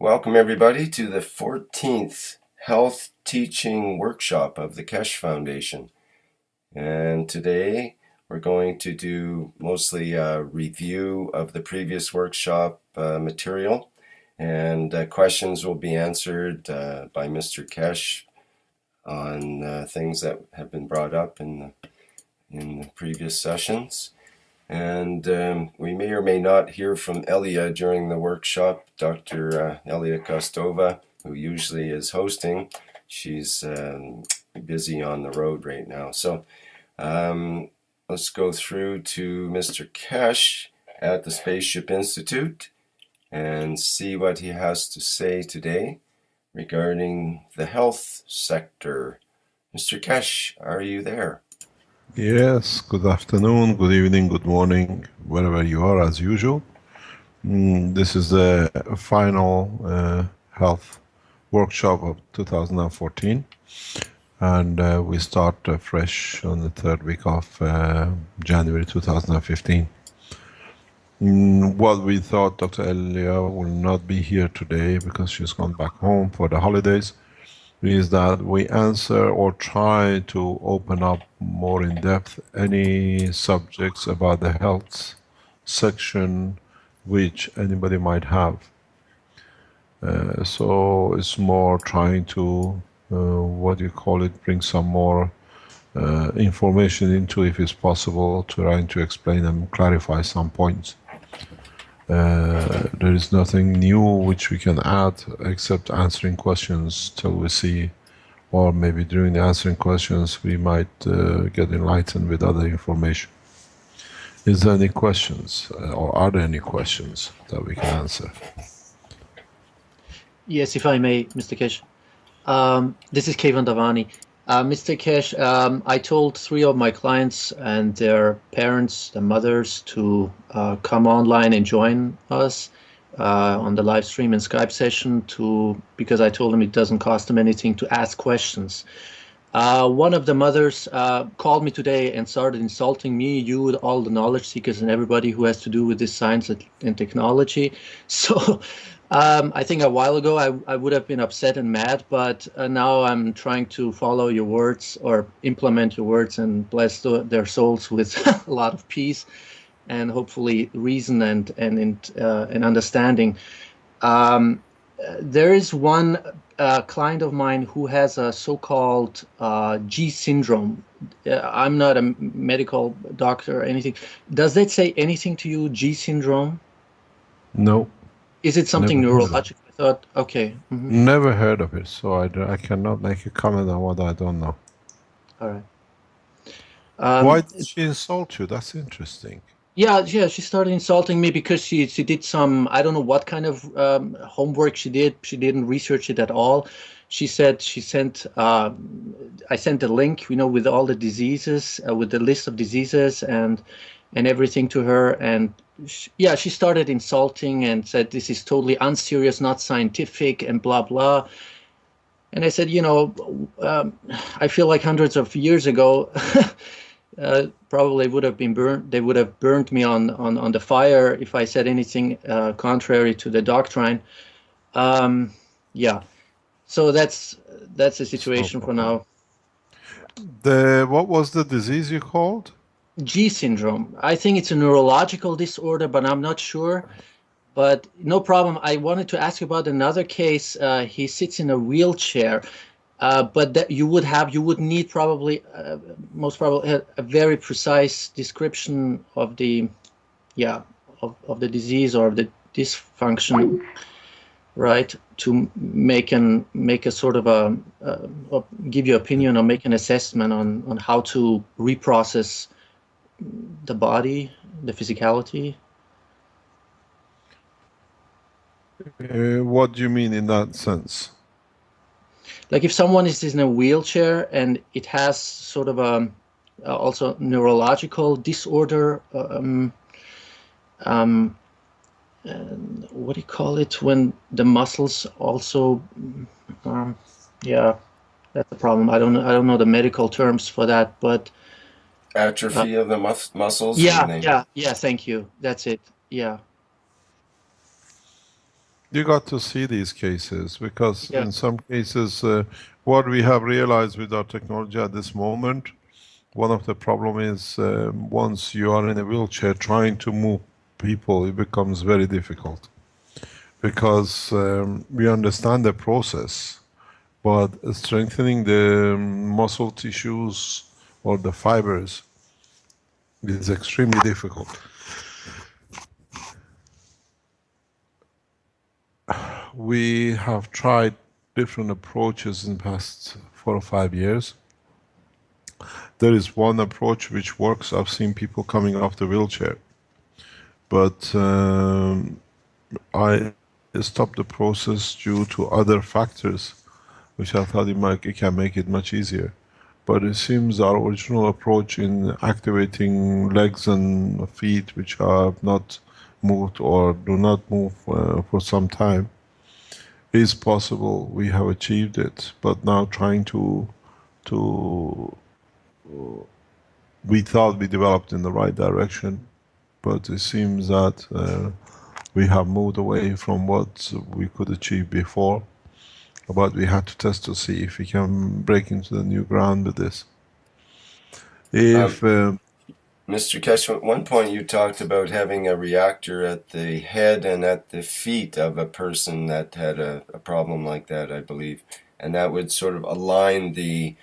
Welcome everybody to the 14th Health Teaching Workshop of the Keshe Foundation. And today we're going to do mostly a review of the previous workshop material, and questions will be answered by Mr. Keshe on things that have been brought up in the previous sessions. And we may or may not hear from Eliya during the workshop. Dr. E.Kostova, who usually is hosting, she's busy on the road right now. So let's go through to Mr. Keshe at the Spaceship Institute and see what he has to say today regarding the health sector. Mr. Keshe, are you there? Yes, good afternoon, good evening, good morning, wherever you are as usual. This is the final health workshop of 2014, and we start fresh on the third week of January 2015. What we thought Dr. Eliya will not be here today because she's gone back home for the holidays, is that we answer or try to open up more in depth any subjects about the health section which anybody might have. So it's more trying to, bring some more information into, if it's possible, trying to explain and clarify some points. There is nothing new which we can add except answering questions till we see, or maybe during the answering questions we might get enlightened with other information. Is there any questions, or are there any questions that we can answer? Yes, if I may, Mr. Keshe. This is Kevan Davani. Mr. Keshe, I told 3 of my clients and their parents, the mothers, to come online and join us on the live stream and Skype session because I told them it doesn't cost them anything to ask questions. One of the mothers called me today and started insulting me, you, all the knowledge seekers, and everybody who has to do with this science and technology. So I think a while ago I would have been upset and mad, but now I'm trying to follow your words or implement your words and bless their souls with a lot of peace and hopefully reason and understanding. There is one client of mine who has a so-called G syndrome. I'm not a medical doctor or anything. Does that say anything to you, G syndrome? No. Is it something neurological? I thought, okay. Never heard of it, so I cannot make a comment on what I don't know. All right. Why did she insult you? That's interesting. Yeah, she started insulting me because she did some, I don't know what kind of homework she did. She didn't research it at all. She said she sent, I sent a link, with all the diseases, with the list of diseases and everything to her. And she started insulting and said, this is totally unserious, not scientific, and blah, blah. And I said, I feel like hundreds of years ago, probably would have been burned. They would have burned me on the fire if I said anything contrary to the doctrine. Yeah, so that's the situation for now. What was the disease you called? G syndrome. I think it's a neurological disorder, but I'm not sure. But no problem. I wanted to ask you about another case. He sits in a wheelchair. But that you would need probably, most probably, a very precise description of the, of the disease or the dysfunction, right? To make a sort of or give your opinion or make an assessment on how to reprocess the body, the physicality. What do you mean in that sense? Like if someone is in a wheelchair and it has sort of a also neurological disorder, what do you call it when the muscles also, that's the problem. I don't know the medical terms for that, but Atrophy of the muscles? Yeah, thank you. That's it. Yeah. You got to see these cases because Yeah. in some cases, what we have realized with our technology at this moment, one of the problem is once you are in a wheelchair trying to move people, it becomes very difficult because we understand the process, but strengthening the muscle tissues or the fibers is extremely difficult. We have tried different approaches in the past 4 or 5 years. There is one approach which works. I've seen people coming off the wheelchair, but I stopped the process due to other factors, which I thought it can make it much easier. But it seems our original approach in activating legs and feet which have not moved or do not move for some time is possible. We have achieved it, but now trying to we thought we developed in the right direction, but it seems that we have moved away from what we could achieve before. But we had to test to see if we can break into the new ground with this. If Mr. Keshe, at one point you talked about having a reactor at the head and at the feet of a person that had a problem like that, I believe, and that would sort of align the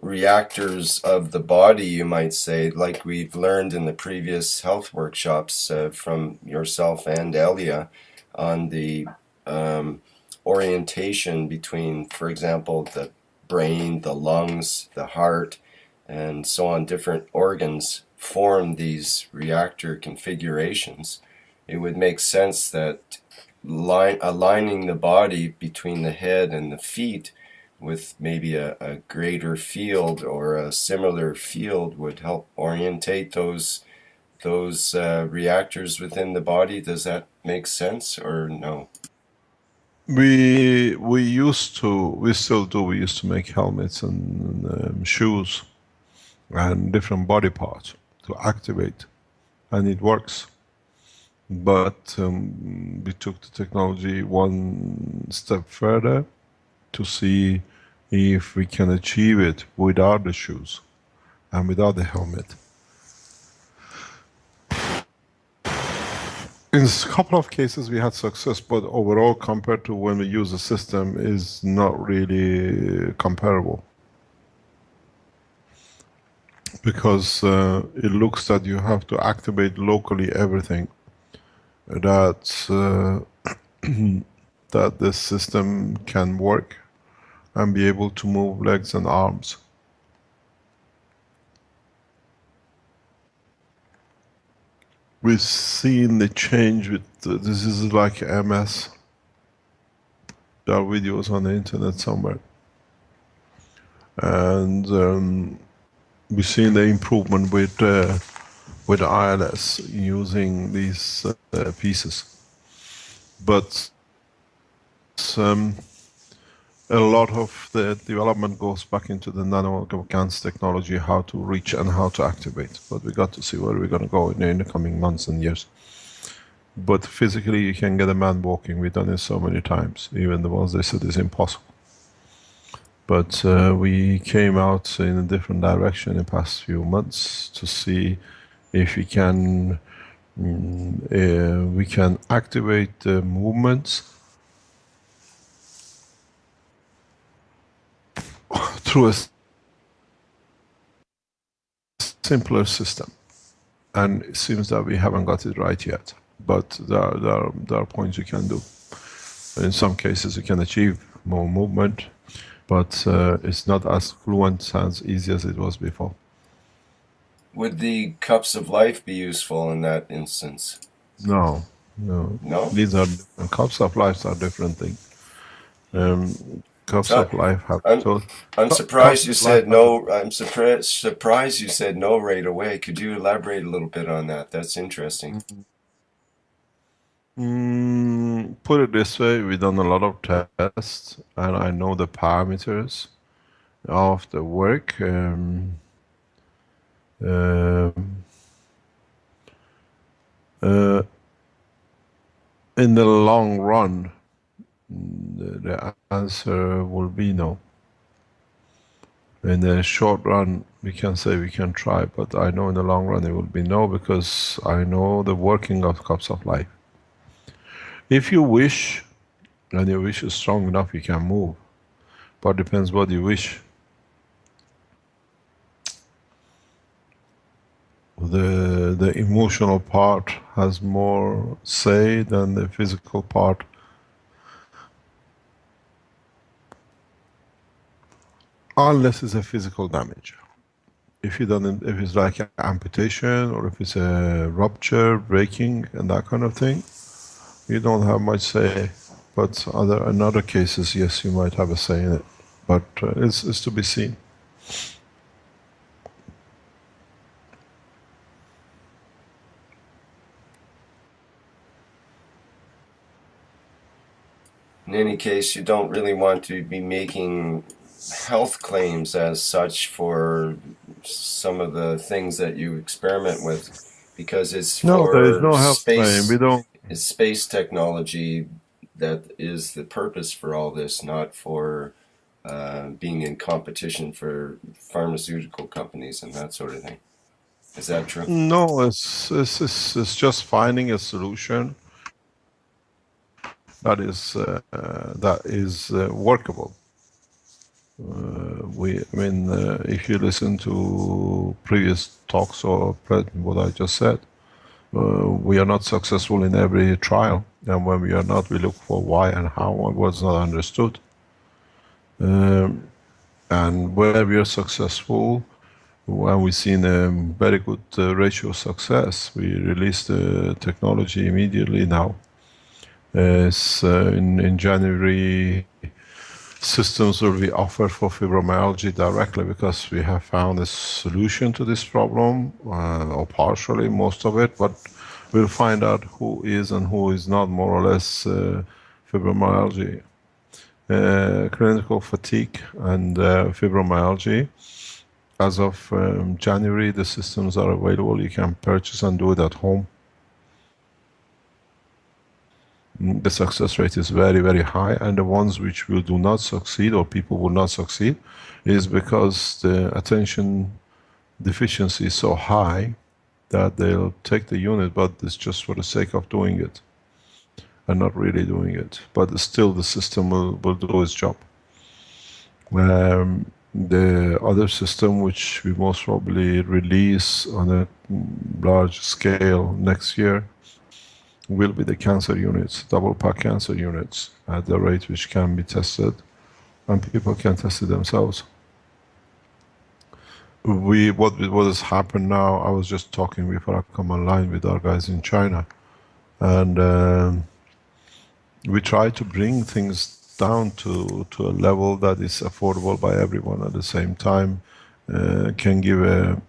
reactors of the body, you might say, like we've learned in the previous health workshops from yourself and Eliya on the orientation between, for example, the brain, the lungs, the heart, and so on, different organs form these reactor configurations. It would make sense that aligning the body between the head and the feet with maybe a greater field or a similar field would help orientate those reactors within the body. Does that make sense or no? we still do. We used to make helmets and shoes and different body parts to activate, and it works. But we took the technology one step further to see if we can achieve it without the shoes and without the helmet. In a couple of cases we had success, but overall compared to when we use the system is not really comparable. Because it looks that you have to activate locally everything that that the system can work and be able to move legs and arms. We've seen the change with this is like MS. There are videos on the internet somewhere, and we've seen the improvement with ILS using these pieces. But a lot of the development goes back into the nano-GaNs technology, how to reach and how to activate. But we got to see where we're going to go in the coming months and years. But physically, you can get a man walking. We've done it so many times. Even the ones they said is impossible. But we came out in a different direction in the past few months to see if we can activate the movements through a simpler system. And it seems that we haven't got it right yet. But there are points you can do. In some cases you can achieve more movement, but it's not as fluent, as easy as it was before. Would the cups of life be useful in that instance? No. No? These are different. Cups of life are different thing. Cups of life have. I'm surprised you said no. I'm surprised you said no right away. Could you elaborate a little bit on that? That's interesting. Put it this way: we've done a lot of tests, and I know the parameters of the work. In the long run, the answer will be no. In the short run, we can say we can try, but I know in the long run it will be no, because I know the working of cups of life. If you wish, and your wish is strong enough, you can move, but depends what you wish. The emotional part has more say than the physical part. Unless it's a physical damage. If it's like an amputation, or if it's a rupture, breaking, and that kind of thing, you don't have much say. But in other cases, yes, you might have a say in it. But it's to be seen. In any case, you don't really want to be making health claims as such for some of the things that you experiment with, because it's No, there is for no health claim. We don't. it's space technology that is the purpose for all this, not for being in competition for pharmaceutical companies and that sort of thing. Is that true? No, it's just finding a solution that is workable. If you listen to previous talks or what I just said, we are not successful in every trial, and when we are not, we look for why and how and what's not understood. And where we are successful, when we've seen a very good ratio of success, we release the technology immediately now. In January, systems will be offered for fibromyalgia directly, because we have found a solution to this problem, or partially, most of it, but we'll find out who is and who is not, more or less, fibromyalgia. Clinical fatigue and fibromyalgia. As of January, the systems are available. You can purchase and do it at home. The success rate is very, very high, and the ones which will do not succeed, or people will not succeed, is because the attention deficiency is so high that they'll take the unit, but it's just for the sake of doing it and not really doing it. But still the system will do its job. The other system which we most probably release on a large scale next year will be the cancer units, double pack cancer units, at the rate which can be tested, and people can test it themselves. What has happened now, I was just talking before I come online with our guys in China, and we try to bring things down to a level that is affordable by everyone, at the same time can give a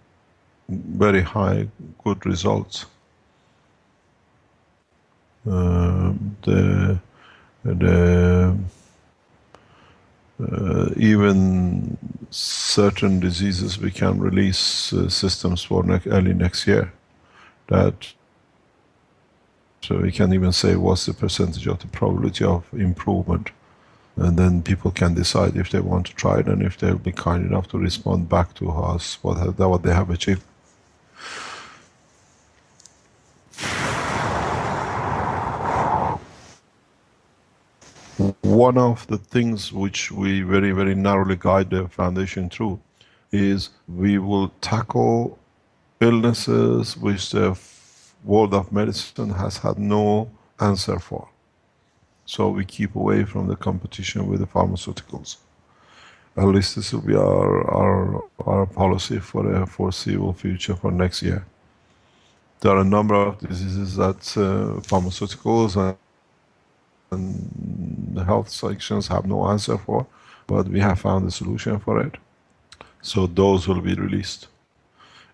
very high good results. Even certain diseases we can release systems for early next year, that so we can even say what's the percentage of the probability of improvement, and then people can decide if they want to try it, and if they'll be kind enough to respond back to us what they have achieved. One of the things which we very, very narrowly guide the foundation through is we will tackle illnesses which the world of medicine has had no answer for. So we keep away from the competition with the pharmaceuticals. At least this will be our policy for the foreseeable future for next year. There are a number of diseases that pharmaceuticals and the health sections have no answer for, but we have found a solution for it. So those will be released.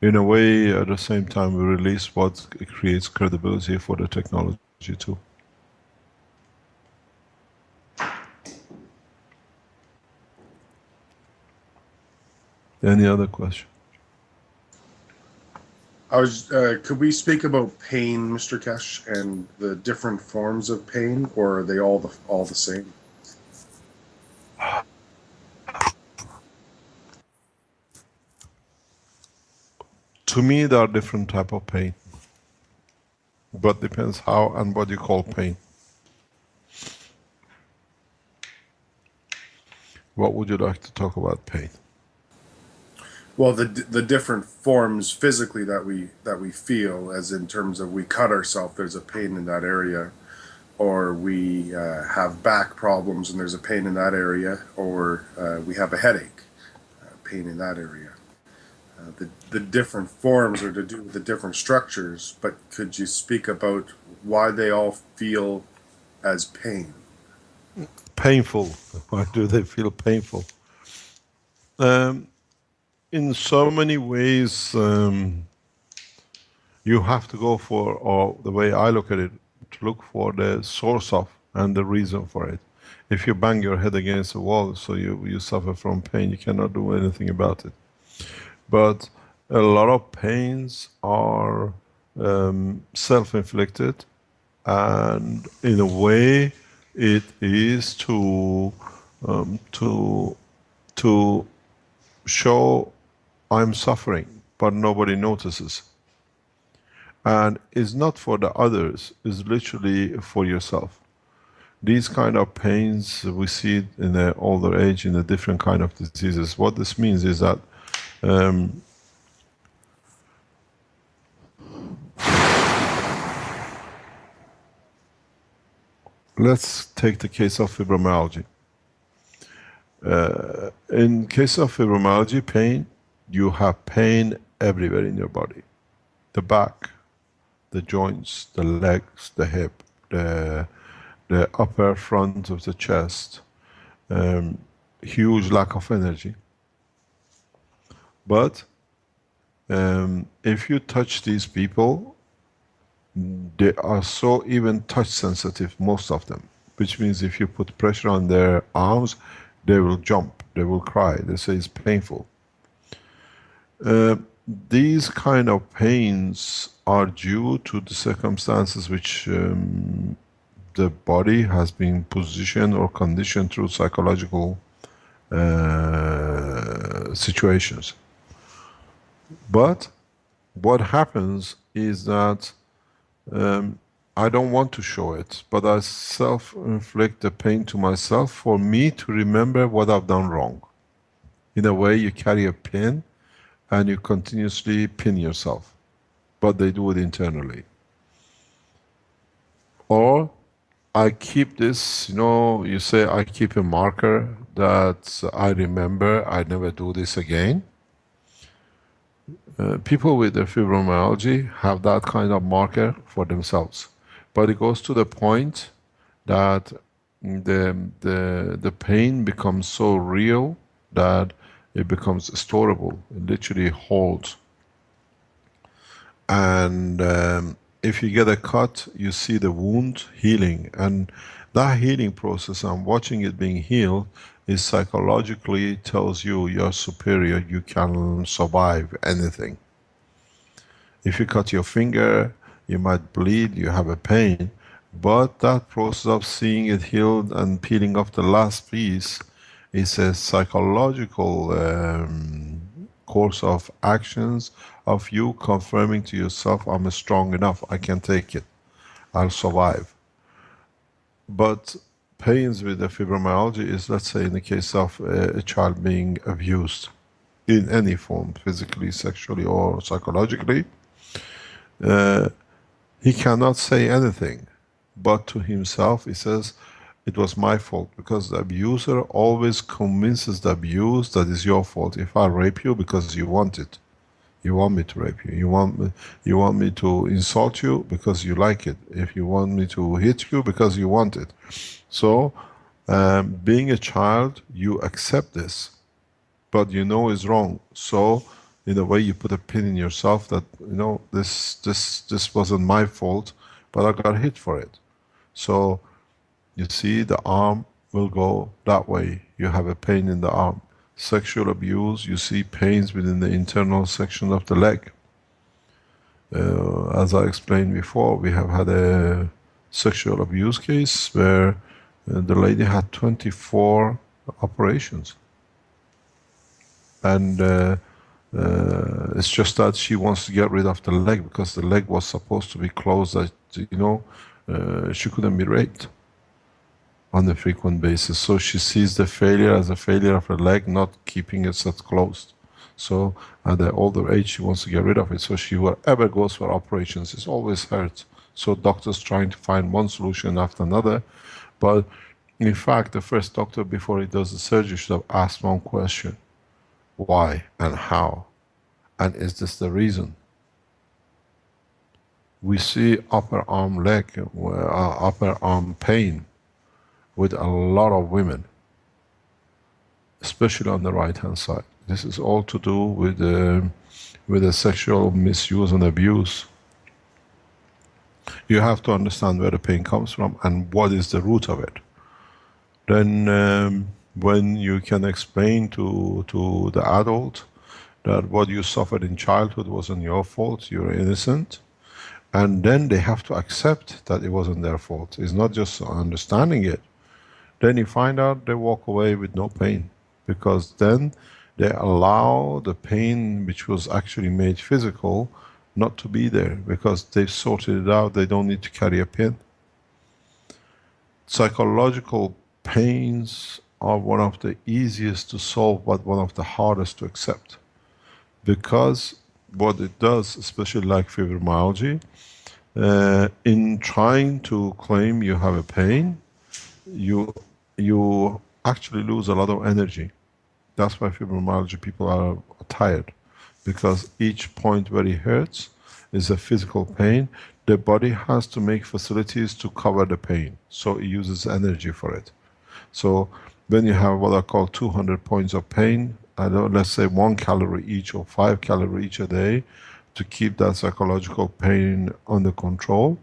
In a way, at the same time, we release what creates credibility for the technology too. Any other question? Could we speak about pain, Mr. Keshe, and the different forms of pain, or are they all the same? To me, there are different type of pain, but depends how and what you call pain. What would you like to talk about pain? Well, the different forms physically that we feel, as in terms of we cut ourselves, there's a pain in that area, or we have back problems and there's a pain in that area, or we have a headache, pain in that area. The different forms are to do with the different structures, but could you speak about why they all feel as pain? Painful. Why do they feel painful? In so many ways, you have to go for, or the way I look at it, to look for the source of and the reason for it. If you bang your head against the wall, so you suffer from pain, you cannot do anything about it. But a lot of pains are self-inflicted, and in a way, it is to show I'm suffering, but nobody notices. And it's not for the others, it's literally for yourself. These kind of pains, we see it in the older age in the different kind of diseases. What this means is that let's take the case of fibromyalgia. In case of fibromyalgia pain, you have pain everywhere in your body. The back, the joints, the legs, the hip, the upper front of the chest, huge lack of energy. But if you touch these people, they are so even touch sensitive, most of them, which means if you put pressure on their arms, they will jump, they will cry, they say it's painful. These kind of pains are due to the circumstances which the body has been positioned or conditioned through psychological situations. But what happens is that I don't want to show it, but I self-inflict the pain to myself for me to remember what I've done wrong. In a way, you carry a pin and you continuously pin yourself, but they do it internally. Or I keep this, you say I keep a marker that I remember I never do this again. People with the fibromyalgia have that kind of marker for themselves. But it goes to the point that the pain becomes so real that it becomes storable. It literally holds. And if you get a cut, you see the wound healing. And that healing process, and watching it being healed, is psychologically tells you you're superior, you can survive anything. If you cut your finger, you might bleed, you have a pain, but that process of seeing it healed and peeling off the last piece is a psychological course of actions of you confirming to yourself, I'm strong enough, I can take it, I'll survive. But pains with the fibromyalgia is, let's say in the case of a child being abused in any form, physically, sexually or psychologically, he cannot say anything, but to himself he says, it was my fault, because the abuser always convinces the abused that it's your fault. If I rape you because you want it, you want me to rape you, you want me to insult you because you like it, if you want me to hit you because you want it. So being a child, you accept this, but you know it's wrong. So in a way you put a pin in yourself that, this wasn't my fault, but I got hit for it. So you see, the arm will go that way. You have a pain in the arm. Sexual abuse, you see pains within the internal section of the leg. As I explained before, we have had a sexual abuse case where the lady had 24 operations. And it's just that she wants to get rid of the leg because the leg was supposed to be closed, that, you know, she couldn't be raped on a frequent basis. So she sees the failure as a failure of her leg, not keeping it set closed. So at the older age, she wants to get rid of it. So she, wherever goes for operations, it always hurts. So doctors trying to find one solution after another. But in fact, the first doctor, before he does the surgery, should have asked one question: why and how? And is this the reason? We see upper arm pain with a lot of women, especially on the right hand side. This is all to do with the sexual misuse and abuse. You have to understand where the pain comes from and what is the root of it. Then when you can explain to the adult that what you suffered in childhood wasn't your fault, you're innocent, and then they have to accept that it wasn't their fault. It's not just understanding it. Then you find out they walk away with no pain, because then they allow the pain which was actually made physical not to be there, because they've sorted it out. They don't need to carry a pin. Psychological pains are one of the easiest to solve, but one of the hardest to accept, because what it does, especially like fibromyalgia, in trying to claim you have a pain, you actually lose a lot of energy. That's why fibromyalgia people are tired, because each point where it hurts is a physical pain. The body has to make facilities to cover the pain, so it uses energy for it. So when you have what I call 200 points of pain, let's say 1 calorie each or 5 calories each a day to keep that psychological pain under control,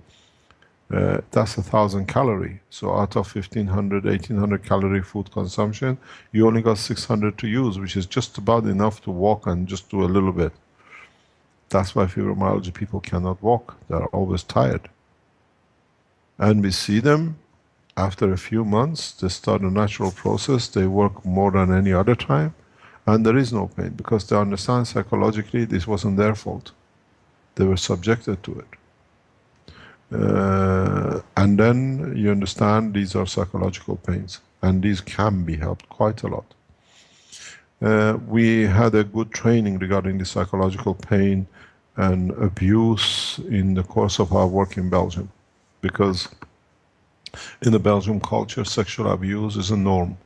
that's 1,000 calories. So out of 1,500, 1,800 calorie food consumption, you only got 600 to use, which is just about enough to walk and just do a little bit. That's why fibromyalgia people cannot walk. They're always tired. And we see them after a few months, they start a natural process. They work more than any other time, and there is no pain, because they understand psychologically this wasn't their fault. They were subjected to it. And then you understand these are psychological pains, and these can be helped quite a lot. We had a good training regarding the psychological pain and abuse in the course of our work in Belgium, because in the Belgian culture, sexual abuse is a norm.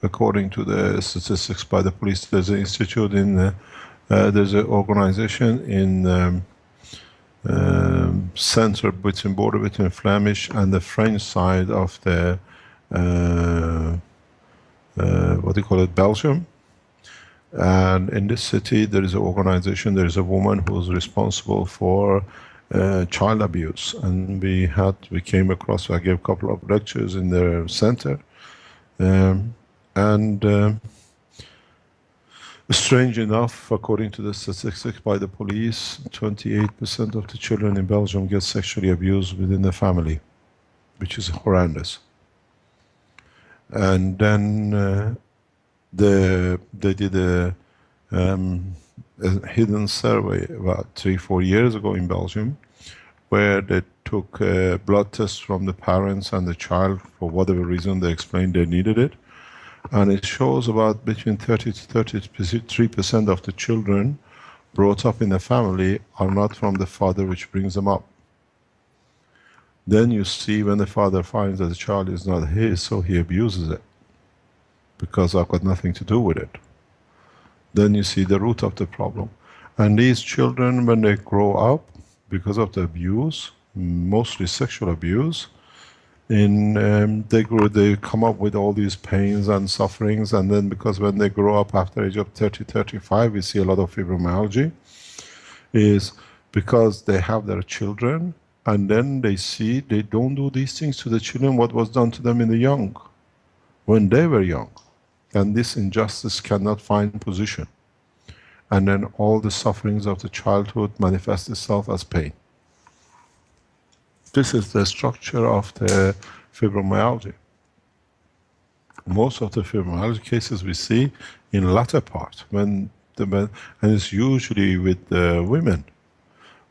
According to the statistics by the police, there's an institute in, there's an organization in center between border between Flemish and the French side of the what do you call it, Belgium. And in this city there is an organization, there is a woman who's responsible for child abuse, and we came across, I gave a couple of lectures in the center, strange enough, according to the statistics by the police, 28% of the children in Belgium get sexually abused within the family, which is horrendous. And then they did a hidden survey about 3-4 years ago in Belgium, where they took blood tests from the parents and the child. For whatever reason, they explained they needed it. And it shows about between 30 to 33% of the children brought up in a family are not from the father which brings them up. Then you see when the father finds that the child is not his, so he abuses it, because I've got nothing to do with it. Then you see the root of the problem. And these children, when they grow up, because of the abuse, mostly sexual abuse, they come up with all these pains and sufferings. And then because when they grow up after age of 30, 35, we see a lot of fibromyalgia, is because they have their children, and then they see they don't do these things to the children what was done to them in the young, when they were young. And this injustice cannot find position. and then all the sufferings of the childhood manifest itself as pain. This is the structure of the fibromyalgia. Most of the fibromyalgia cases we see in latter part, when the men, and it's usually with the women,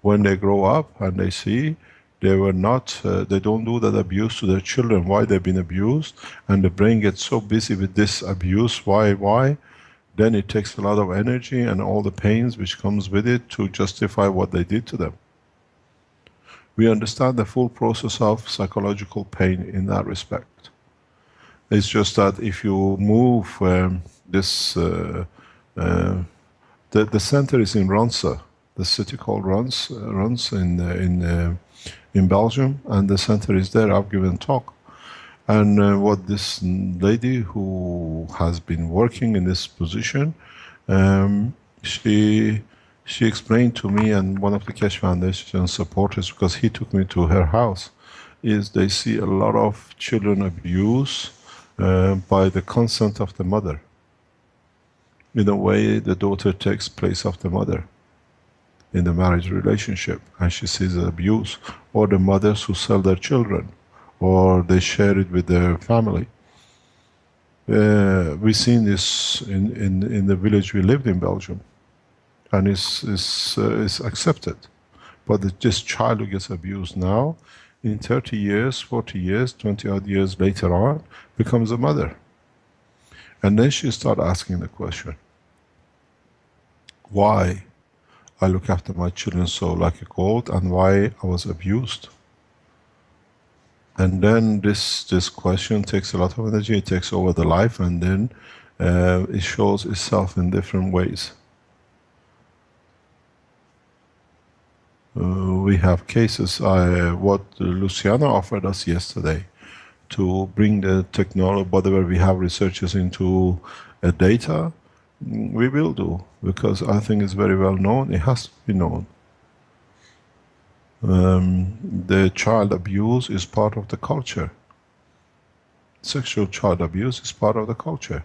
when they grow up and they see they were not, they don't do that abuse to their children, why they've been abused, and the brain gets so busy with this abuse, why, then it takes a lot of energy and all the pains which comes with it to justify what they did to them. We understand the full process of psychological pain in that respect. It's just that if you move this, the center is in Ronse, the city called Ronse in Belgium, and the center is there. I've given talk. And what this lady who has been working in this position, she explained to me and one of the Keshe Foundation supporters, because he took me to her house, is they see a lot of children abuse by the consent of the mother. In a way, the daughter takes place of the mother in the marriage relationship, and she sees abuse, or the mothers who sell their children, or they share it with their family. We've seen this in the village we lived in Belgium, and it's accepted. But this child who gets abused now, in 30 years, 40 years, 20 odd years later on, becomes a mother. And then she starts asking the question, why I look after my children so like a gold, and why I was abused? And then this question takes a lot of energy, it takes over the life, and then it shows itself in different ways. We have cases, what Luciana offered us yesterday, to bring the technology, whatever we have researchers into data, we will do, because I think it's very well known, it has to be known. The child abuse is part of the culture. Sexual child abuse is part of the culture.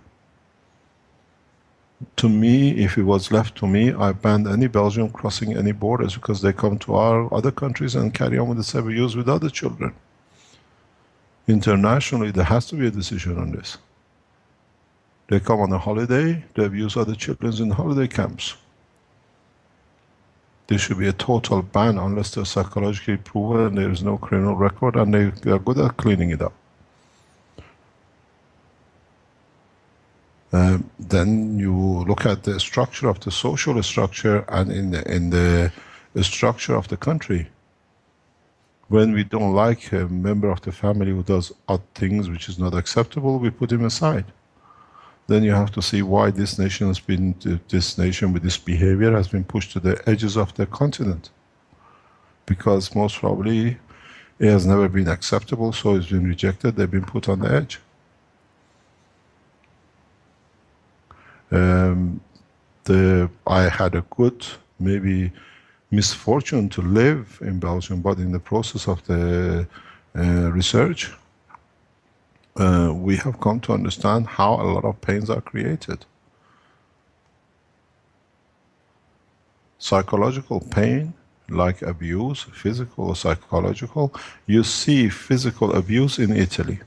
To me, if it was left to me, I banned any Belgian crossing any borders, because they come to our other countries and carry on with the same abuse with other children. Internationally, there has to be a decision on this. They come on a holiday, they abuse other children in holiday camps. There should be a total ban unless they're psychologically proven and there is no criminal record, and they are good at cleaning it up. Then you look at the structure of the social structure, and in the structure of the country. When we don't like a member of the family who does odd things which is not acceptable, we put him aside. Then you have to see why this nation has been, this nation with this behavior has been pushed to the edges of the continent. Because most probably it has never been acceptable, so it's been rejected, they've been put on the edge. I had a good, maybe misfortune to live in Belgium, but in the process of the research, we have come to understand how a lot of pains are created. Psychological pain, like abuse, physical or psychological, you see physical abuse in Italy.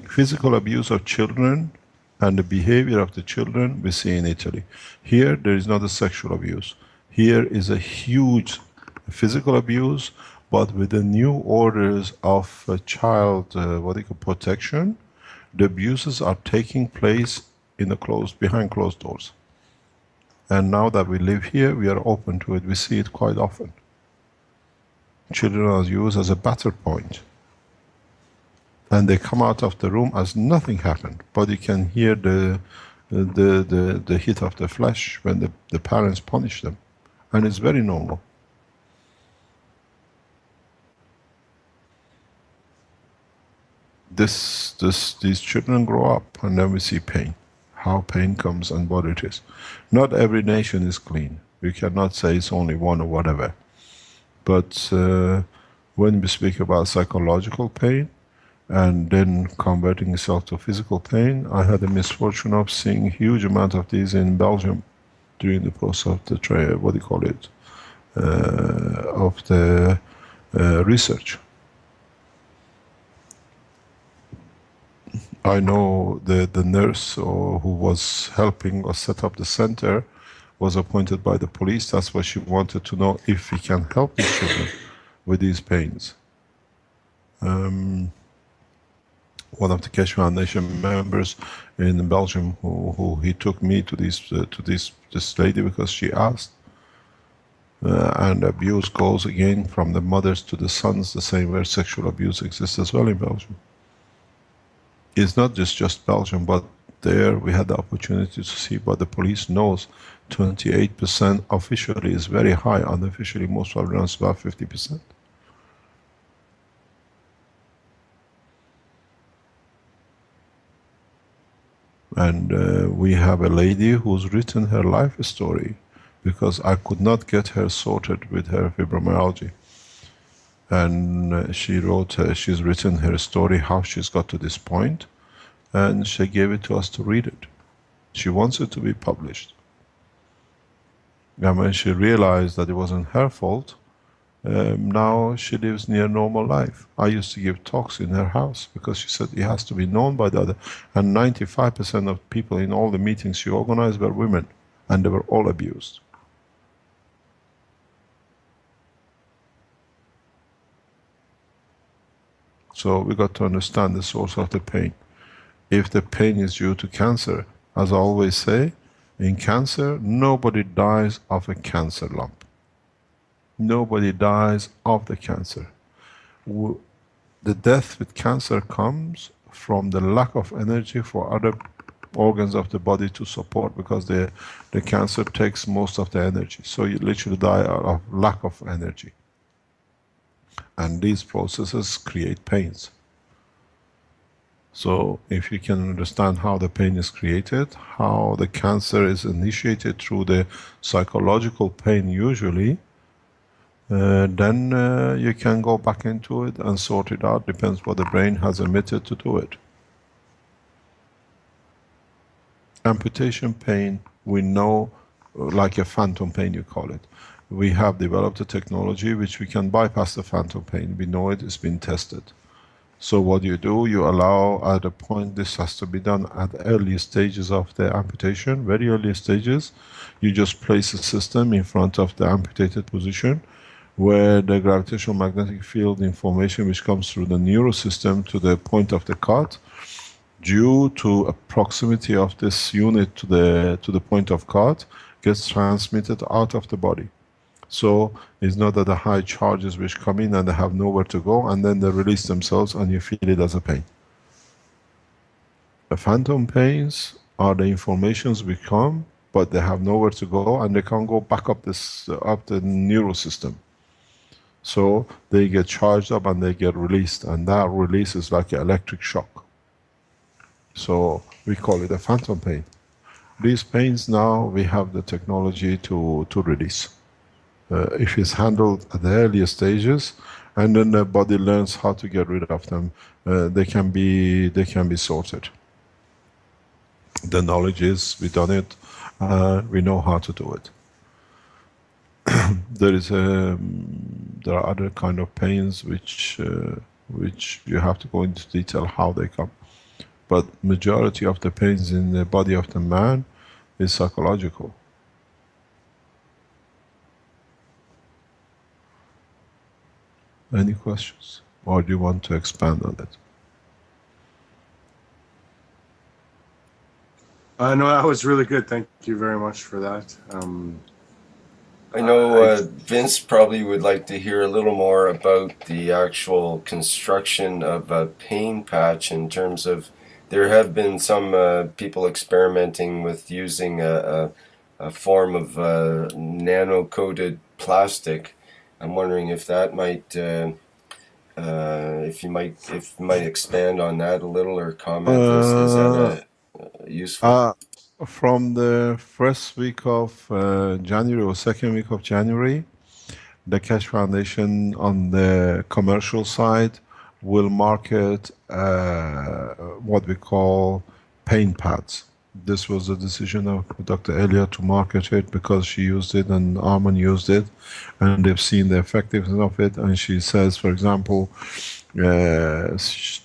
Physical abuse of children and the behavior of the children we see in Italy. Here there is not a sexual abuse. Here is a huge physical abuse, but with the new orders of child protection, the abuses are taking place in the behind closed doors. And now that we live here, we are open to it. We see it quite often. Children are used as a battle point. And they come out of the room as nothing happened, but you can hear the hit of the flesh when the parents punish them. And it's very normal. These children grow up, and then we see pain. How pain comes and what it is. Not every nation is clean. We cannot say it's only one or whatever. But when we speak about psychological pain, and then converting itself to physical pain, I had the misfortune of seeing a huge amount of these in Belgium. during the process of the what do you call it, of the research. I know the nurse who was helping us set up the center was appointed by the police. That's why she wanted to know if we can help these children with these pains. One of the Keshe Foundation members in Belgium, who he took me to this lady because she asked. And abuse goes again from the mothers to the sons, the same way sexual abuse exists as well in Belgium. It's not just Belgium, but there we had the opportunity to see, but the police knows 28% officially is very high, unofficially most probably runs about 50%. And we have a lady who's written her life story because I could not get her sorted with her fibromyalgia. And she wrote, she's written her story, how she's got to this point, and she gave it to us to read it. She wants it to be published. And when she realized that it wasn't her fault, now she lives near normal life. I used to give talks in her house because she said it has to be known by the other. And 95% of people in all the meetings she organized were women, and they were all abused. So we got to understand the source of the pain. If the pain is due to cancer, as I always say, in cancer, nobody dies of a cancer lump. Nobody dies of the cancer. The death with cancer comes from the lack of energy for other organs of the body to support, because the cancer takes most of the energy. So you literally die out of lack of energy. And these processes create pains. So if you can understand how the pain is created, how the cancer is initiated through the psychological pain usually, then you can go back into it and sort it out. Depends what the brain has emitted to do it. Amputation pain, we know, like a phantom pain you call it. We have developed a technology which we can bypass the phantom pain. We know it, it's been tested. So what you do, you allow at a point, this has to be done at the early stages of the amputation, very early stages. You just place a system in front of the amputated position where the gravitational magnetic field information which comes through the neurosystem to the point of the cut, due to a proximity of this unit to the point of cut, gets transmitted out of the body. So it's not that the high charges which come in and they have nowhere to go and then they release themselves and you feel it as a pain. The phantom pains are the informations which come, but they have nowhere to go and they can't go back up the neural system. So they get charged up and they get released, and that release is like an electric shock. So we call it a phantom pain. These pains now we have the technology to release. If it's handled at the earliest stages, and then the body learns how to get rid of them, they can be sorted. The knowledge is, we've done it, we know how to do it. There are other kind of pains which you have to go into detail how they come. But majority of the pains in the body of the man is psychological. Any questions? Or do you want to expand on it? No, that was really good. Thank you very much for that. I know Vince probably would like to hear a little more about the actual construction of a pain patch, in terms of, there have been some people experimenting with using a form of nano-coated plastic. I'm wondering if that might, if you might expand on that a little, or comment. Is that useful? From the first week of January or second week of January, the Keshe Foundation on the commercial side will market what we call pain pads. This was the decision of Dr. Eliya to market it because she used it and Arman used it, and they've seen the effectiveness of it. And she says, for example, there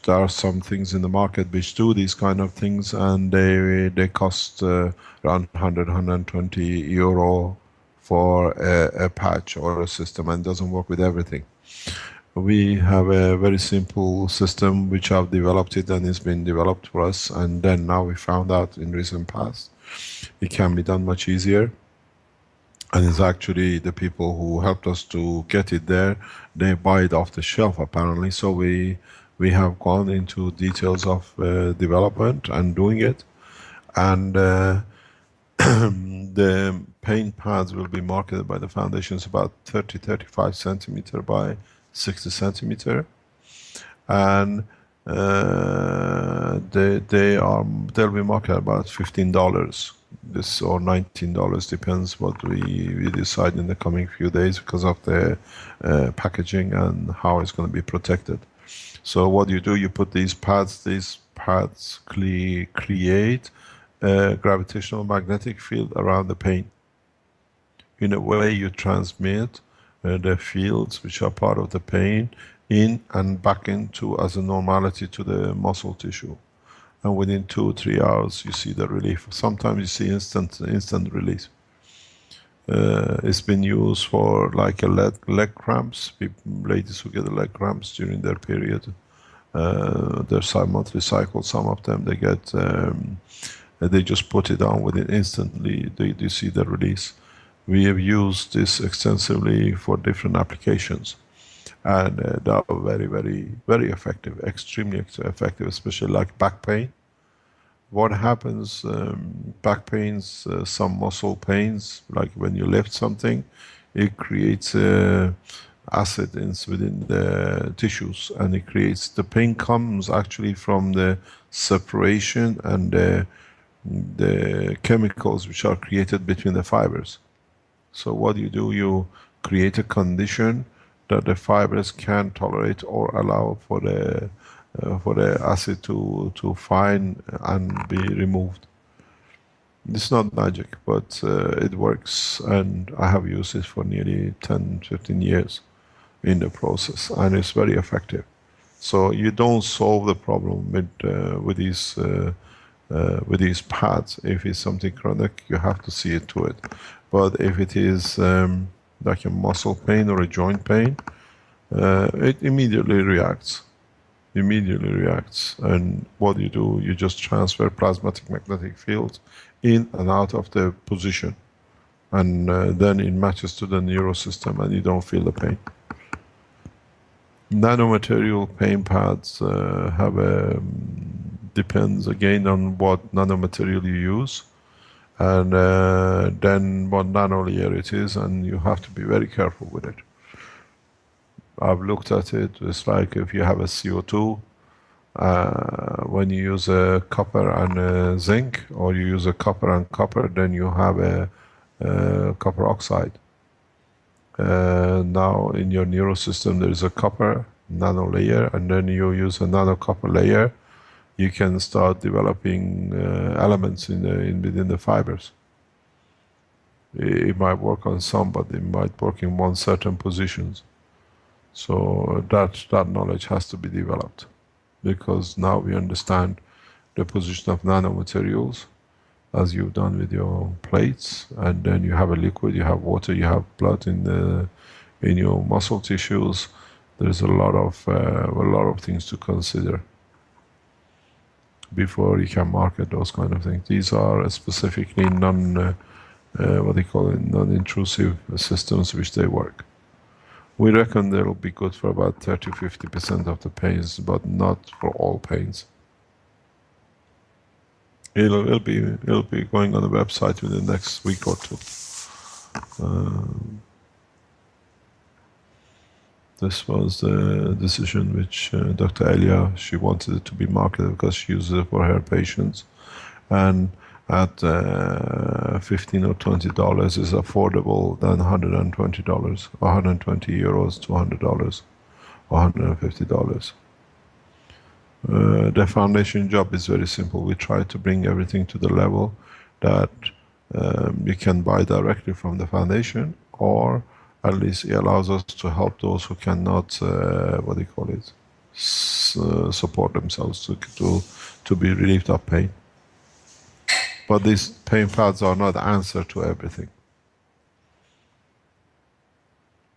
are some things in the market which do these kind of things, and they cost around 100, 120 euro for a patch or a system, and doesn't work with everything. We have a very simple system which I've developed it, and it's been developed for us, and then now we found out in recent past it can be done much easier. And it's actually the people who helped us to get it there, they buy it off the shelf apparently. So we have gone into details of development and doing it. And the paint pads will be marketed by the foundation. It's about 30-35 centimeter by 60 centimeter, and they'll be marketed about $15. This or $19 depends what we decide in the coming few days because of the packaging and how it's going to be protected. So what you do, you put these pads create a gravitational magnetic field around the paint. In a way you transmit the fields which are part of the pain in and back into as a normality to the muscle tissue. And within 2-3 hours you see the relief. Sometimes you see instant relief. It's been used for like a leg cramps. Ladies who get leg cramps during their period, their monthly cycle, some of them they get, they just put it on within instantly, they see the release. We have used this extensively for different applications, and they are very, very, very effective, extremely effective, especially like back pain. What happens, back pains, some muscle pains, like when you lift something, it creates acid within the tissues, and it creates, the pain comes actually from the separation and the chemicals which are created between the fibers. So what you do, you create a condition that the fibers can tolerate or allow for the acid to find and be removed. It's not magic, but it works, and I have used it for nearly 10-15 years in the process, and it's very effective. So you don't solve the problem with these pads. If it's something chronic, you have to see it to it. But if it is like a muscle pain or a joint pain, it immediately reacts. And what you do, you just transfer plasmatic magnetic fields in and out of the position, and then it matches to the neurosystem, and you don't feel the pain. Nanomaterial pain pads have a depends again on what nanomaterial you use, and then what nanolayer it is, and you have to be very careful with it. I've looked at it. It's like if you have a CO2, when you use a copper and a zinc, or you use a copper and copper, then you have a copper oxide. Now in your neurosystem there is a copper nanolayer, and then you use a nanocopper layer. You can start developing elements within the fibers. It might work on some, but it might work in one certain positions. So that knowledge has to be developed, because now we understand the position of nanomaterials, as you've done with your plates, and then you have a liquid, you have water, you have blood in your muscle tissues. There's a lot of things to consider before you can market those kind of things. These are specifically non-intrusive systems which they work. We reckon they'll be good for about 30-50% of the pains, but not for all pains. It'll be going on the website within the next week or two. This was the decision which Dr. Eliya, she wanted it to be marketed because she uses it for her patients, and at $15 or $20 is affordable than $120, 120 euros to $100 or $150. The foundation job is very simple. We try to bring everything to the level that you can buy directly from the foundation, or at least it allows us to help those who cannot, what do you call it, support themselves to be relieved of pain. But these pain pads are not the answer to everything.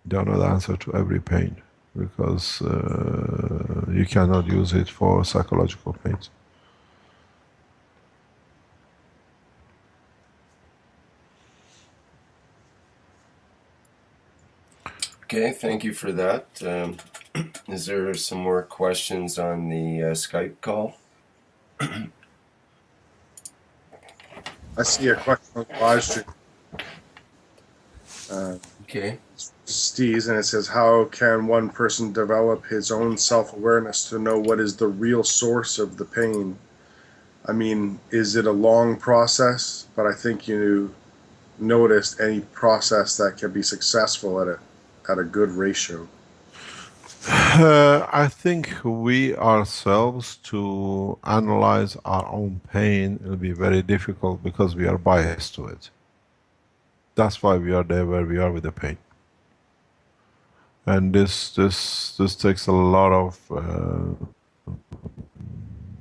They are not the answer to every pain, because you cannot use it for psychological pains. Okay, thank you for that. Is there some more questions on the Skype call? I see a question on the live stream. Okay. Steve's, and it says, how can one person develop his own self-awareness to know what is the real source of the pain? I mean, is it a long process? But I think you noticed any process that can be successful at a good ratio. I think we ourselves, to analyze our own pain, will be very difficult because we are biased to it. That's why we are there where we are with the pain. And this takes a lot of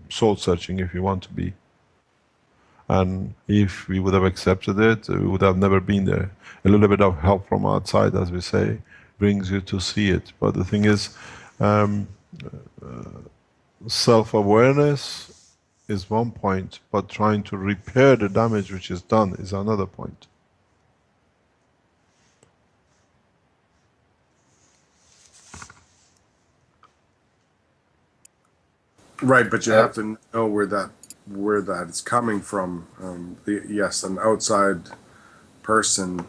soul searching, if you want to be. And if we would have accepted it, we would have never been there. A little bit of help from outside, as we say, brings you to see it. But the thing is, self-awareness is one point, but trying to repair the damage which is done is another point. Right, but you have to know where that is coming from. Yes, an outside person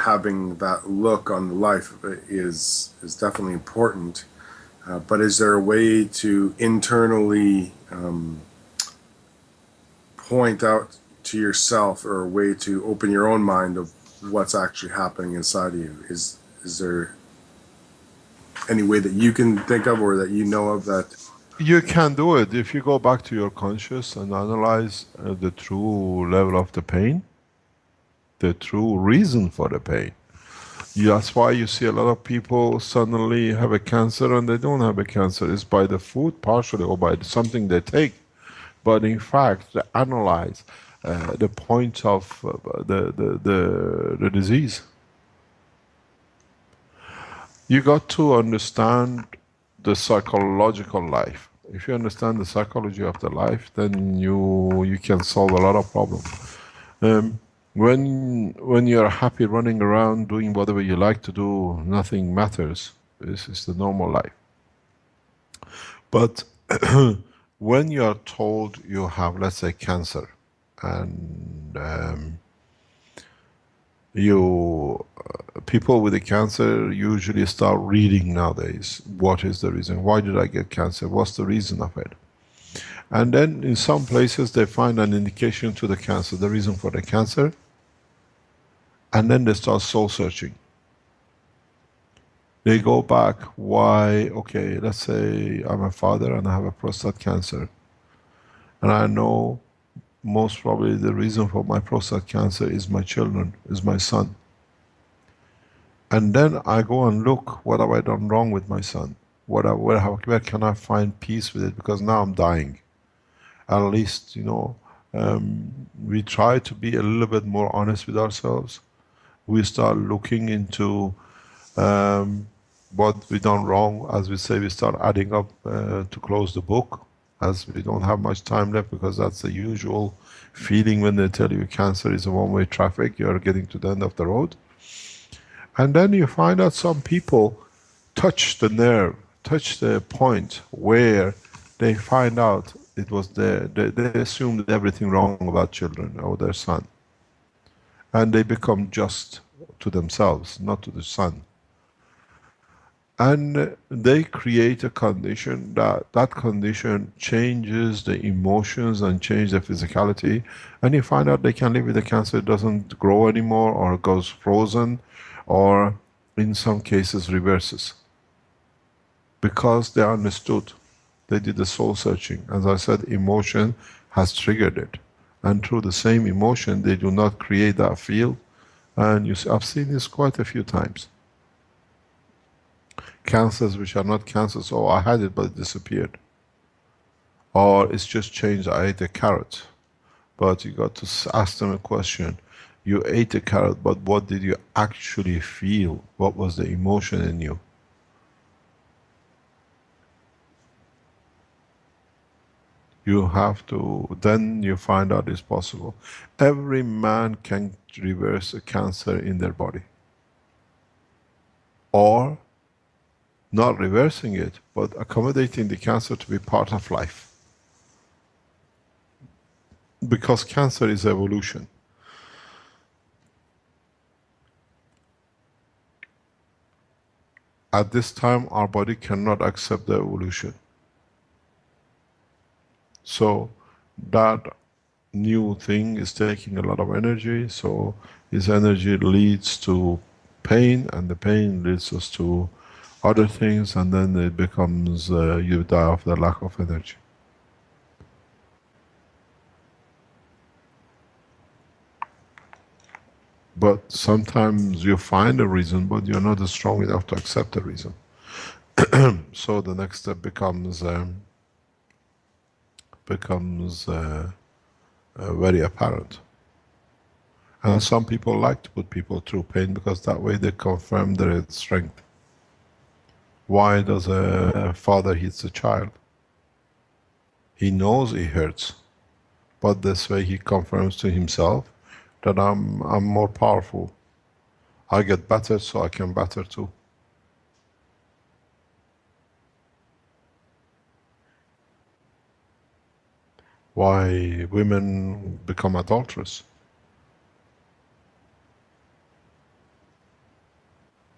having that look on life is definitely important. But is there a way to internally point out to yourself, or a way to open your own mind of what's actually happening inside of you? Is there any way that you can think of, or that you know of, that? You can do it if you go back to your conscious and analyze the true level of the pain, the true reason for the pain. That's why you see a lot of people suddenly have a cancer and they don't have a cancer. It's by the food partially, or by something they take. But in fact, they analyze the point of the disease. You got to understand the psychological life. If you understand the psychology of the life, then you can solve a lot of problems. When you're happy running around doing whatever you like to do, nothing matters. This is the normal life. But when you are told you have, let's say, cancer, and people with the cancer usually start reading nowadays. What is the reason? Why did I get cancer? What's the reason of it? And then in some places they find an indication to the cancer, the reason for the cancer, and then they start soul searching. They go back, why, okay, let's say I'm a father and I have a prostate cancer. And I know most probably the reason for my prostate cancer is my children, is my son. And then I go and look, what have I done wrong with my son? Where can I find peace with it? Because now I'm dying. At least, we try to be a little bit more honest with ourselves. We start looking into what we done wrong. As we say, we start adding up to close the book, as we don't have much time left, because that's the usual feeling when they tell you cancer is a one-way traffic, you're getting to the end of the road. And then you find out some people touch the nerve, touch the point where they find out it was there. They assumed everything wrong about children or their son. And they become just to themselves, not to the son. And they create a condition that condition changes the emotions and changes the physicality. And you find out they can live with the cancer, it doesn't grow anymore, or goes frozen, or in some cases reverses. Because they understood They did the soul searching. As I said, emotion has triggered it. And through the same emotion, they do not create that field. And you see, I've seen this quite a few times. Cancers which are not cancers, oh, I had it, but it disappeared. Or it's just changed, I ate a carrot. But you got to ask them a question. You ate a carrot, but what did you actually feel? What was the emotion in you? You have to, then you find out it's possible. Every man can reverse a cancer in their body. Or not reversing it, but accommodating the cancer to be part of life. Because cancer is evolution. At this time, our body cannot accept the evolution. So that new thing is taking a lot of energy, so this energy leads to pain, and the pain leads us to other things, and then it becomes, you die of the lack of energy. But sometimes you find a reason, but you're not strong enough to accept the reason. So the next step becomes very apparent. And some people like to put people through pain because that way they confirm their strength. Why does a father hit a child? He knows he hurts, but this way he confirms to himself that I'm more powerful. I get better, so I can better too. Why women become adulterous?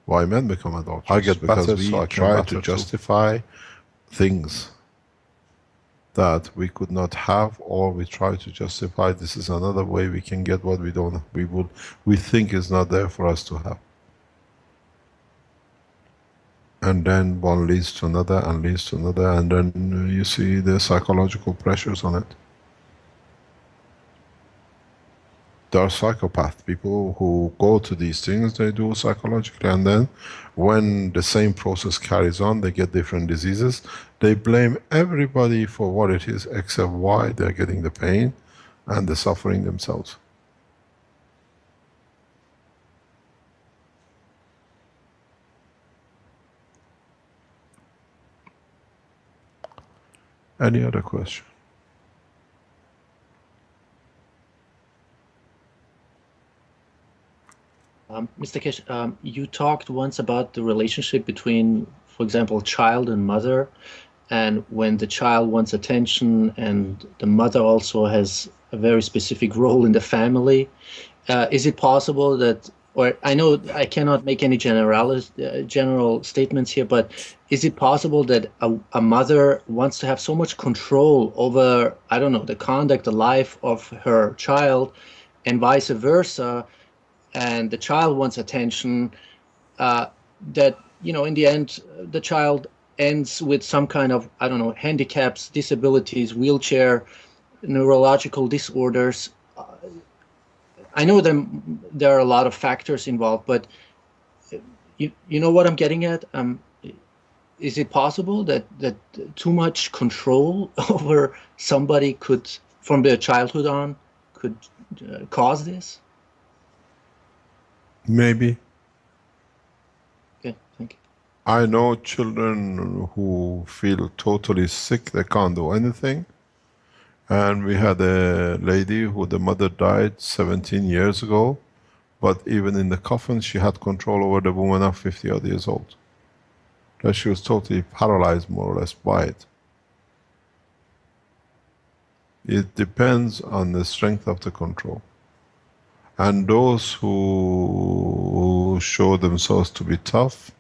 Why men become adulterous? I get better, so I try to justify things that we could not have, or we try to justify this is another way we can get what we think is not there for us to have. And then one leads to another and leads to another, and then you see the psychological pressures on it. There are psychopath people who go to these things, they do psychologically, and then when the same process carries on, they get different diseases. They blame everybody for what it is except why they're getting the pain and the suffering themselves. Any other question? Mr. Keshe, you talked once about the relationship between, for example, child and mother, and when the child wants attention and the mother also has a very specific role in the family. Is it possible that, or I know I cannot make any general statements here, but is it possible that a mother wants to have so much control over, I don't know, the conduct, the life of her child, and vice versa, and the child wants attention, that, you know, in the end, the child ends with some kind of, I don't know, handicaps, disabilities, wheelchair, neurological disorders. I know there are a lot of factors involved, but you know what I'm getting at? Is it possible that too much control over somebody could, from their childhood on, could cause this? Maybe. Okay, thank you. I know children who feel totally sick, they can't do anything. And we had a lady who the mother died 17 years ago, but even in the coffin she had control over the woman of 50 odd years old. That she was totally paralyzed more or less by it. It depends on the strength of the control. And those who show themselves to be tough,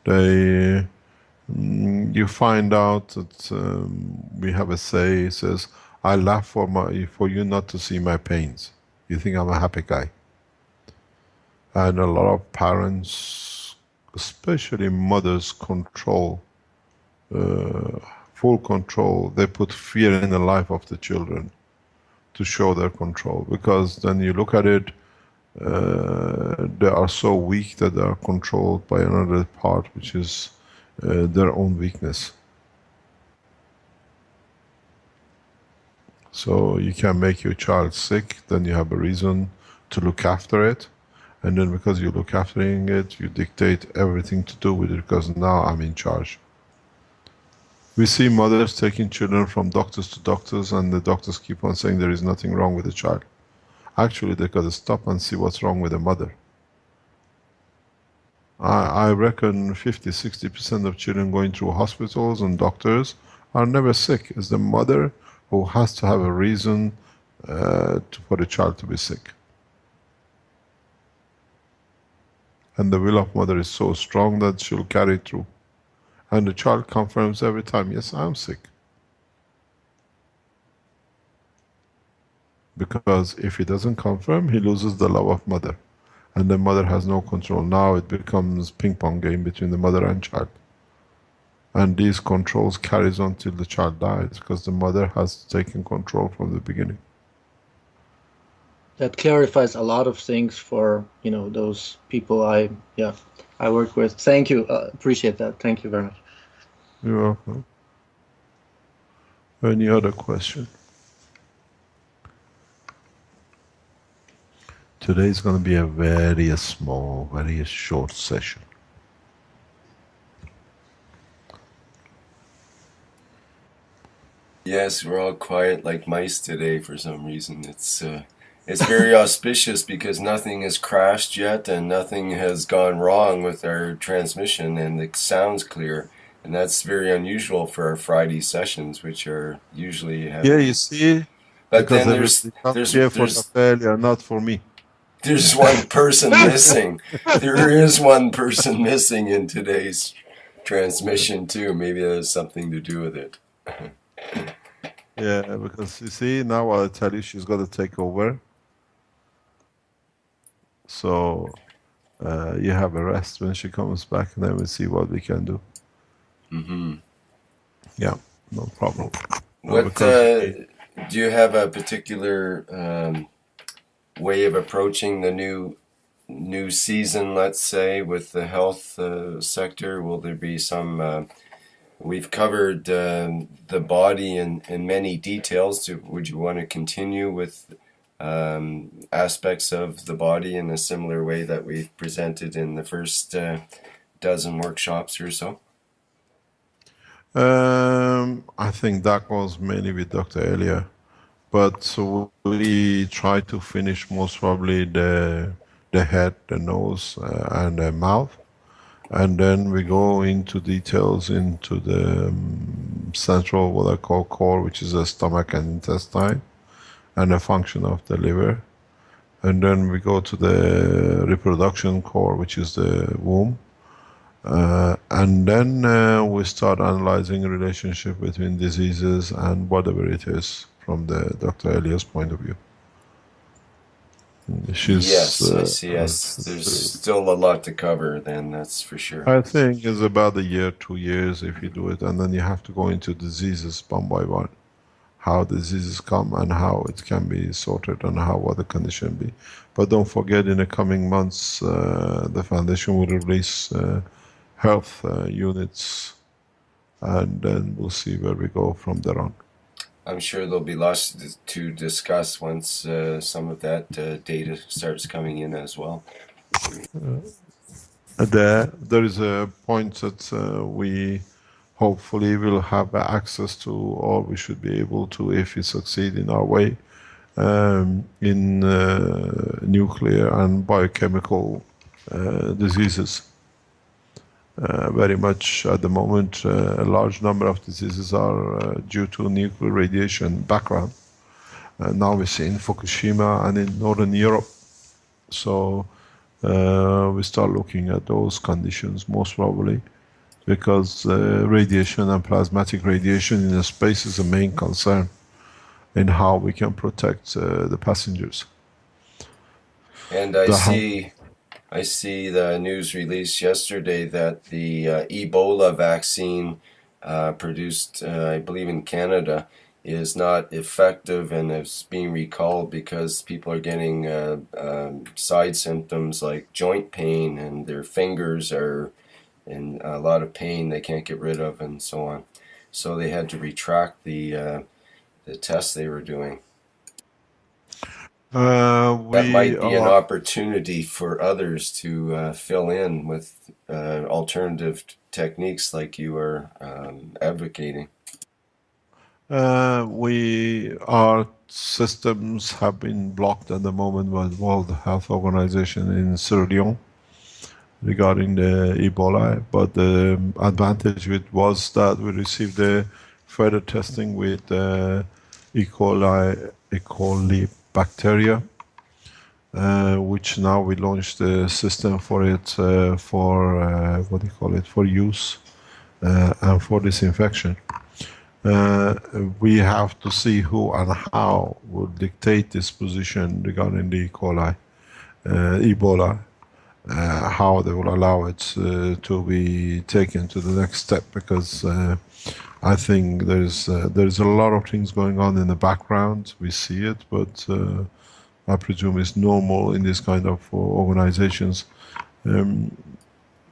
they, you find out that we have a say, it says, I laugh for you not to see my pains. You think I'm a happy guy. And a lot of parents, especially mothers, control full control, they put fear in the life of the children to show their control. Because then you look at it, they are so weak that they are controlled by another part, which is their own weakness. So you can make your child sick, then you have a reason to look after it. And then because you look after it, you dictate everything to do with it, because now I'm in charge. We see mothers taking children from doctors to doctors, and the doctors keep on saying there is nothing wrong with the child. Actually, they got to stop and see what's wrong with the mother. I reckon 50–60% of children going through hospitals and doctors are never sick. It's the mother who has to have a reason for the child to be sick. And the will of mother is so strong that she'll carry it through. And the child confirms every time, yes, I'm sick. Because if he doesn't confirm, he loses the love of mother. And the mother has no control. Now it becomes ping-pong game between the mother and child. And these controls carries on till the child dies, because the mother has taken control from the beginning. That clarifies a lot of things for, you know, those people I work with. Thank you. Appreciate that. Thank you very much. You're welcome. Any other question? Today is going to be a very small, very short session. Yes, we're all quiet like mice today for some reason. It's very auspicious because nothing has crashed yet and nothing has gone wrong with our transmission, and it sounds clear. And that's very unusual for our Friday sessions, which are usually having... Yeah, you see? But because then there's here for the failure, not for me. There's one person missing. There is one person missing in today's transmission too. Maybe that has something to do with it. Yeah, because you see, now I'll tell you she's got to take over. So you have a rest when she comes back, and then we'll see what we can do. Mm-hmm. Yeah, no problem. What do you have a particular way of approaching the new season, let's say, with the health sector? Will there be some... we've covered the body in many details. Would you want to continue with aspects of the body in a similar way that we've presented in the first dozen workshops or so? I think that goes mainly with Dr. Eliya. But so we try to finish most probably the head, the nose, and the mouth. And then we go into details into the central, what I call core, which is the stomach and intestine, and the function of the liver. And then we go to the reproduction core, which is the womb. And then we start analyzing the relationship between diseases and whatever it is from the Dr. Eliya's point of view. Yes, I see. Yes, there's still a lot to cover then, that's for sure. I think it's about a year, 2 years if you do it, and then you have to go into diseases one by one. How diseases come and how it can be sorted and what the condition be. But don't forget, in the coming months, the foundation will release health units, and then we'll see where we go from there on. I'm sure there'll be lots to discuss once some of that data starts coming in as well. There is a point that we hopefully will have access to, or we should be able to, if we succeed in our way, in nuclear and biochemical diseases. Very much at the moment, a large number of diseases are due to nuclear radiation background. Now we see in Fukushima and in Northern Europe. So we start looking at those conditions most probably, because radiation and plasmatic radiation in space is a main concern in how we can protect the passengers. And I see the news release yesterday that the Ebola vaccine produced, I believe in Canada, is not effective and is being recalled because people are getting side symptoms like joint pain, and their fingers are in a lot of pain they can't get rid of, and so on. So they had to retract the tests they were doing. That might be an opportunity for others to fill in with alternative techniques like you are advocating. Our systems have been blocked at the moment by the World Health Organization in Sierra Leone regarding the Ebola, but the advantage with was that we received the further testing with E. coli bacteria, which now we launched the system for it for what do you call it, for use and for disinfection. We have to see who and how will dictate this position regarding the E. coli, Ebola, how they will allow it to be taken to the next step, because I think there's a lot of things going on in the background. We see it, but I presume it's normal in this kind of organizations. I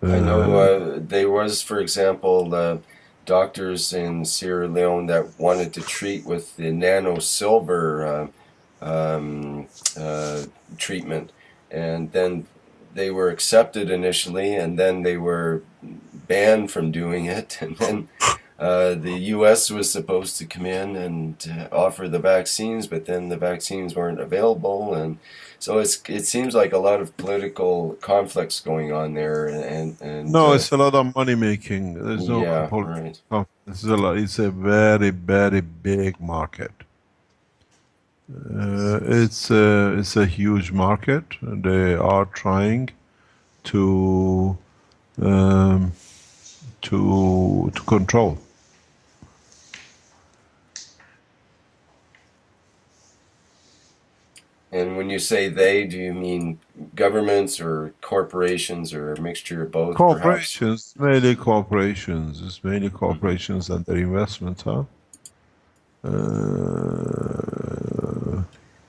know there was, for example, doctors in Sierra Leone that wanted to treat with the nano silver treatment, and then they were accepted initially, and then they were banned from doing it, and then the U.S. was supposed to come in and offer the vaccines, but then the vaccines weren't available, and so it seems like a lot of political conflicts going on there, and no, it's a lot of money making. There's no right. It's a very, very big market. It's a huge market. They are trying to control. And when you say they, do you mean governments or corporations or a mixture of both? Corporations, perhaps? Mainly corporations. It's mainly corporations and their investment, huh?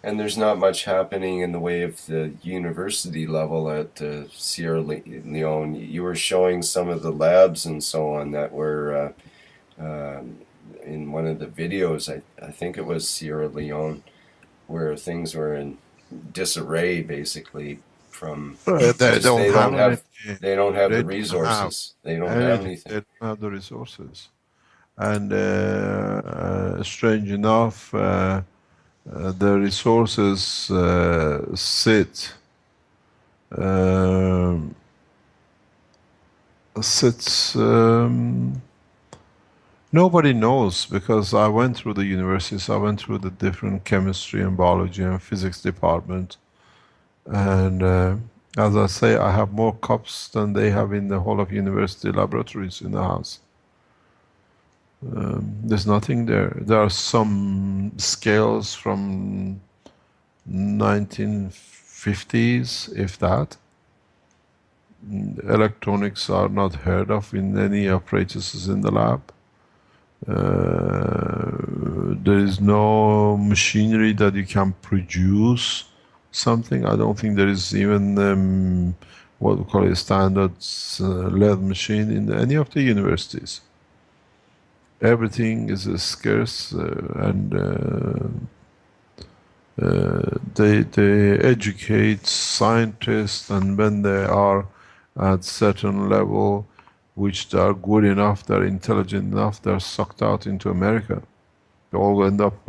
And there's not much happening in the way of the university level at Sierra Leone. You were showing some of the labs and so on that were in one of the videos. I think it was Sierra Leone, where things were in disarray, basically, from they don't have the resources. They don't have anything. They don't have the resources, and strange enough, the resources sits nobody knows, because I went through the universities, I went through the different chemistry and biology and physics department, and as I say, I have more cups than they have in the whole of university laboratories in the house. There's nothing there. There are some scales from 1950s, if that. Electronics are not heard of in any apparatuses in the lab. There is no machinery that you can produce something. I don't think there is even what we call a standard lead machine in any of the universities. Everything is scarce, and they educate scientists, and when they are at certain level, which they are good enough, they're intelligent enough, they're sucked out into America. They all end up,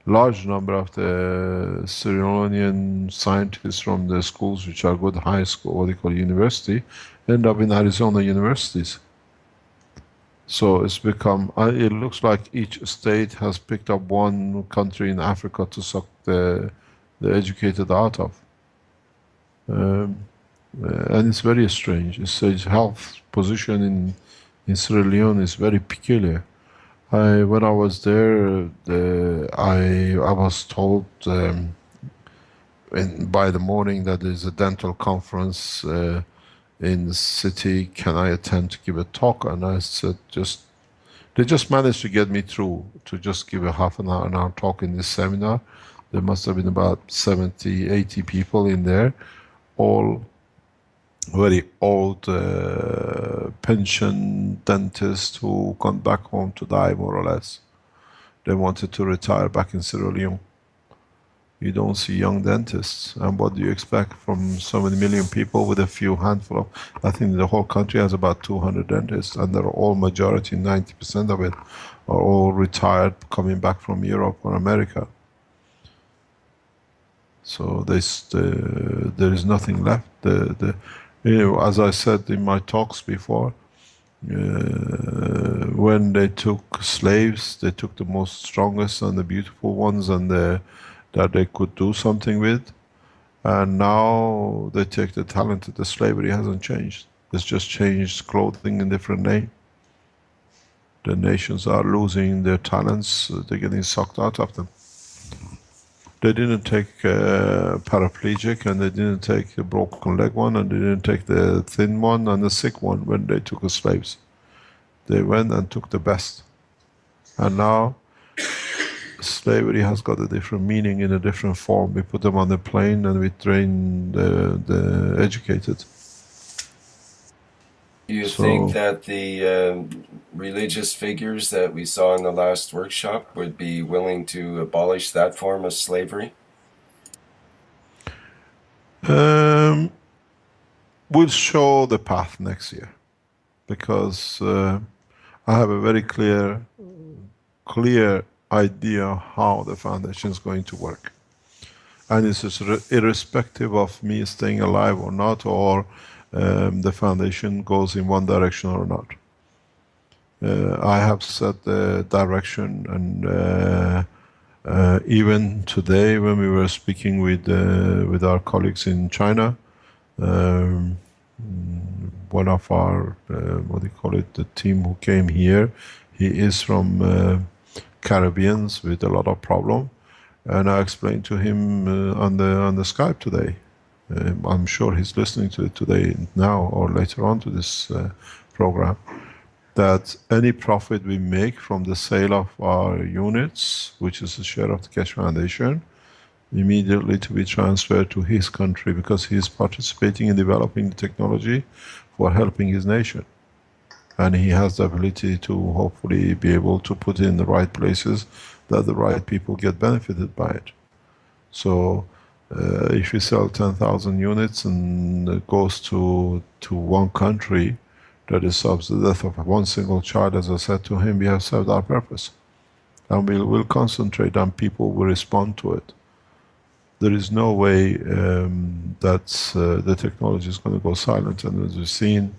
large number of the Sierra Leonean scientists from the schools which are good high school, what they call university, end up in Arizona universities. So it's become, it looks like each state has picked up one country in Africa to suck the educated out of. And it's very strange. It's health position in Sierra Leone is very peculiar. When I was there, I was told by the morning that there's a dental conference in the city. Can I attend to give a talk? And I said, just They just managed to get me through to just give a half an hour talk in this seminar. There must have been about 70, 80 people in there, all very old pension dentists who gone back home to die, more or less. They wanted to retire back in Sierra Leone. You don't see young dentists. And what do you expect from so many million people with a few handful of, I think the whole country has about 200 dentists, and they're all majority, 90% of it, are all retired, coming back from Europe or America. So there is nothing left. As I said in my talks before, when they took slaves, they took the most strongest and the beautiful ones, and that they could do something with. And now they take the talented. The slavery hasn't changed. It's just changed clothing in different name. The nations are losing their talents. They're getting sucked out of them. They didn't take paraplegic, and they didn't take the broken leg one, and they didn't take the thin one and the sick one when they took the slaves. They went and took the best. And now slavery has got a different meaning in a different form. We put them on the plane and we train the educated. Do you think that the religious figures that we saw in the last workshop would be willing to abolish that form of slavery? We'll show the path next year, because I have a very clear idea how the foundation is going to work. And it's irrespective of me staying alive or not, or the foundation goes in one direction or not. I have set the direction, and even today when we were speaking with our colleagues in China, one of our, the team who came here, he is from Caribbeans with a lot of problem, and I explained to him on the Skype today. I'm sure he's listening to it today, now or later on to this program, that any profit we make from the sale of our units, which is a share of the Keshe Foundation, immediately to be transferred to his country, because he is participating in developing the technology for helping his nation. And he has the ability to hopefully be able to put it in the right places that the right people get benefited by it. So if you sell 10,000 units and it goes to one country that is solves the death of one single child, as I said to him, we have served our purpose. And we'll concentrate on people will respond to it. There is no way that the technology is going to go silent. And as we've seen,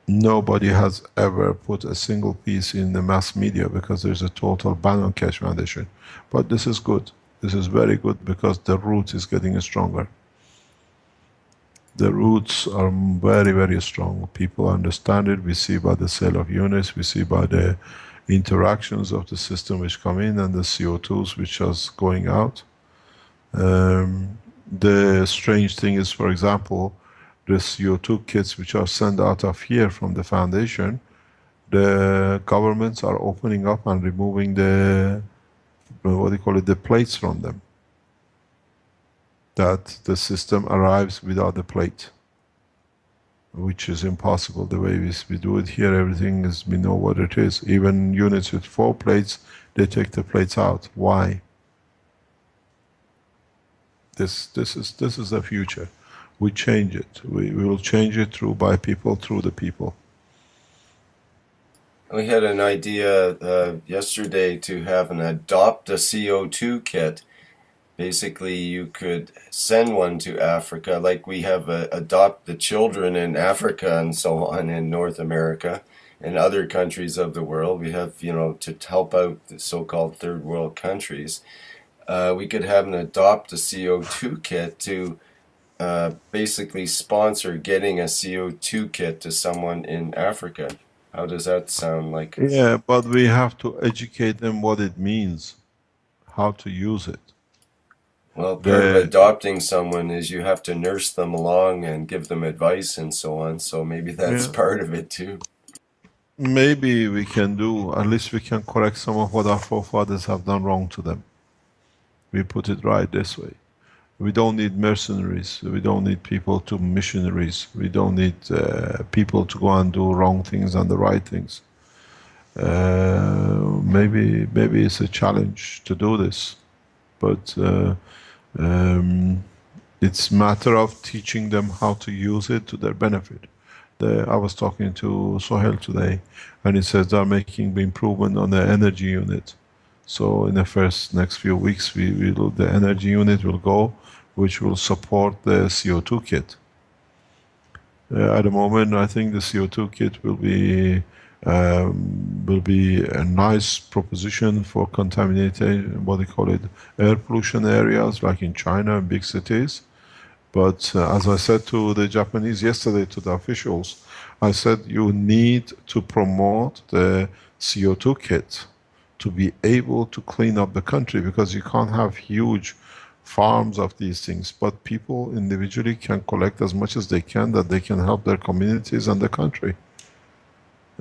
nobody has ever put a single piece in the mass media because there's a total ban on Keshe Foundation. But this is good. This is very good, because the root is getting stronger. The roots are very, very strong. People understand it. We see by the sale of units, we see by the interactions of the system which come in, and the CO2s which are going out. The strange thing is, for example, the CO2 kits which are sent out of here from the foundation, the governments are opening up and removing the, the plates from them. That the system arrives without the plate, which is impossible. The way we do it here, everything is, we know what it is. Even units with 4 plates, they take the plates out. Why? This is the future. We change it. We will change it by people, through the people. We had an idea yesterday to have an adopt a CO2 kit. Basically, you could send one to Africa, like we have adopt the children in Africa and so on in North America and other countries of the world. We have, to help out the so-called third world countries. We could have an adopt a CO2 kit to basically sponsor getting a CO2 kit to someone in Africa. How does that sound like? Yeah, but we have to educate them what it means, how to use it. Well, part of adopting someone is you have to nurse them along and give them advice and so on. So maybe that's part of it too. maybe we can do, at least we can correct some of what our forefathers have done wrong to them. We put it right this way. We don't need mercenaries. We don't need people to missionaries. We don't need people to go and do wrong things and the right things. Maybe it's a challenge to do this, but it's matter of teaching them how to use it to their benefit. I was talking to Sohail today, and he says they're making the improvement on the energy unit. So in the next few weeks, the energy unit will go, which will support the CO2 kit. At the moment, I think the CO2 kit will be a nice proposition for contaminated, what they call it, air pollution areas, like in China and big cities. But as I said to the Japanese yesterday, to the officials, I said you need to promote the CO2 kit to be able to clean up the country, because you can't have huge farms of these things, but people individually can collect as much as they can, that they can help their communities and the country.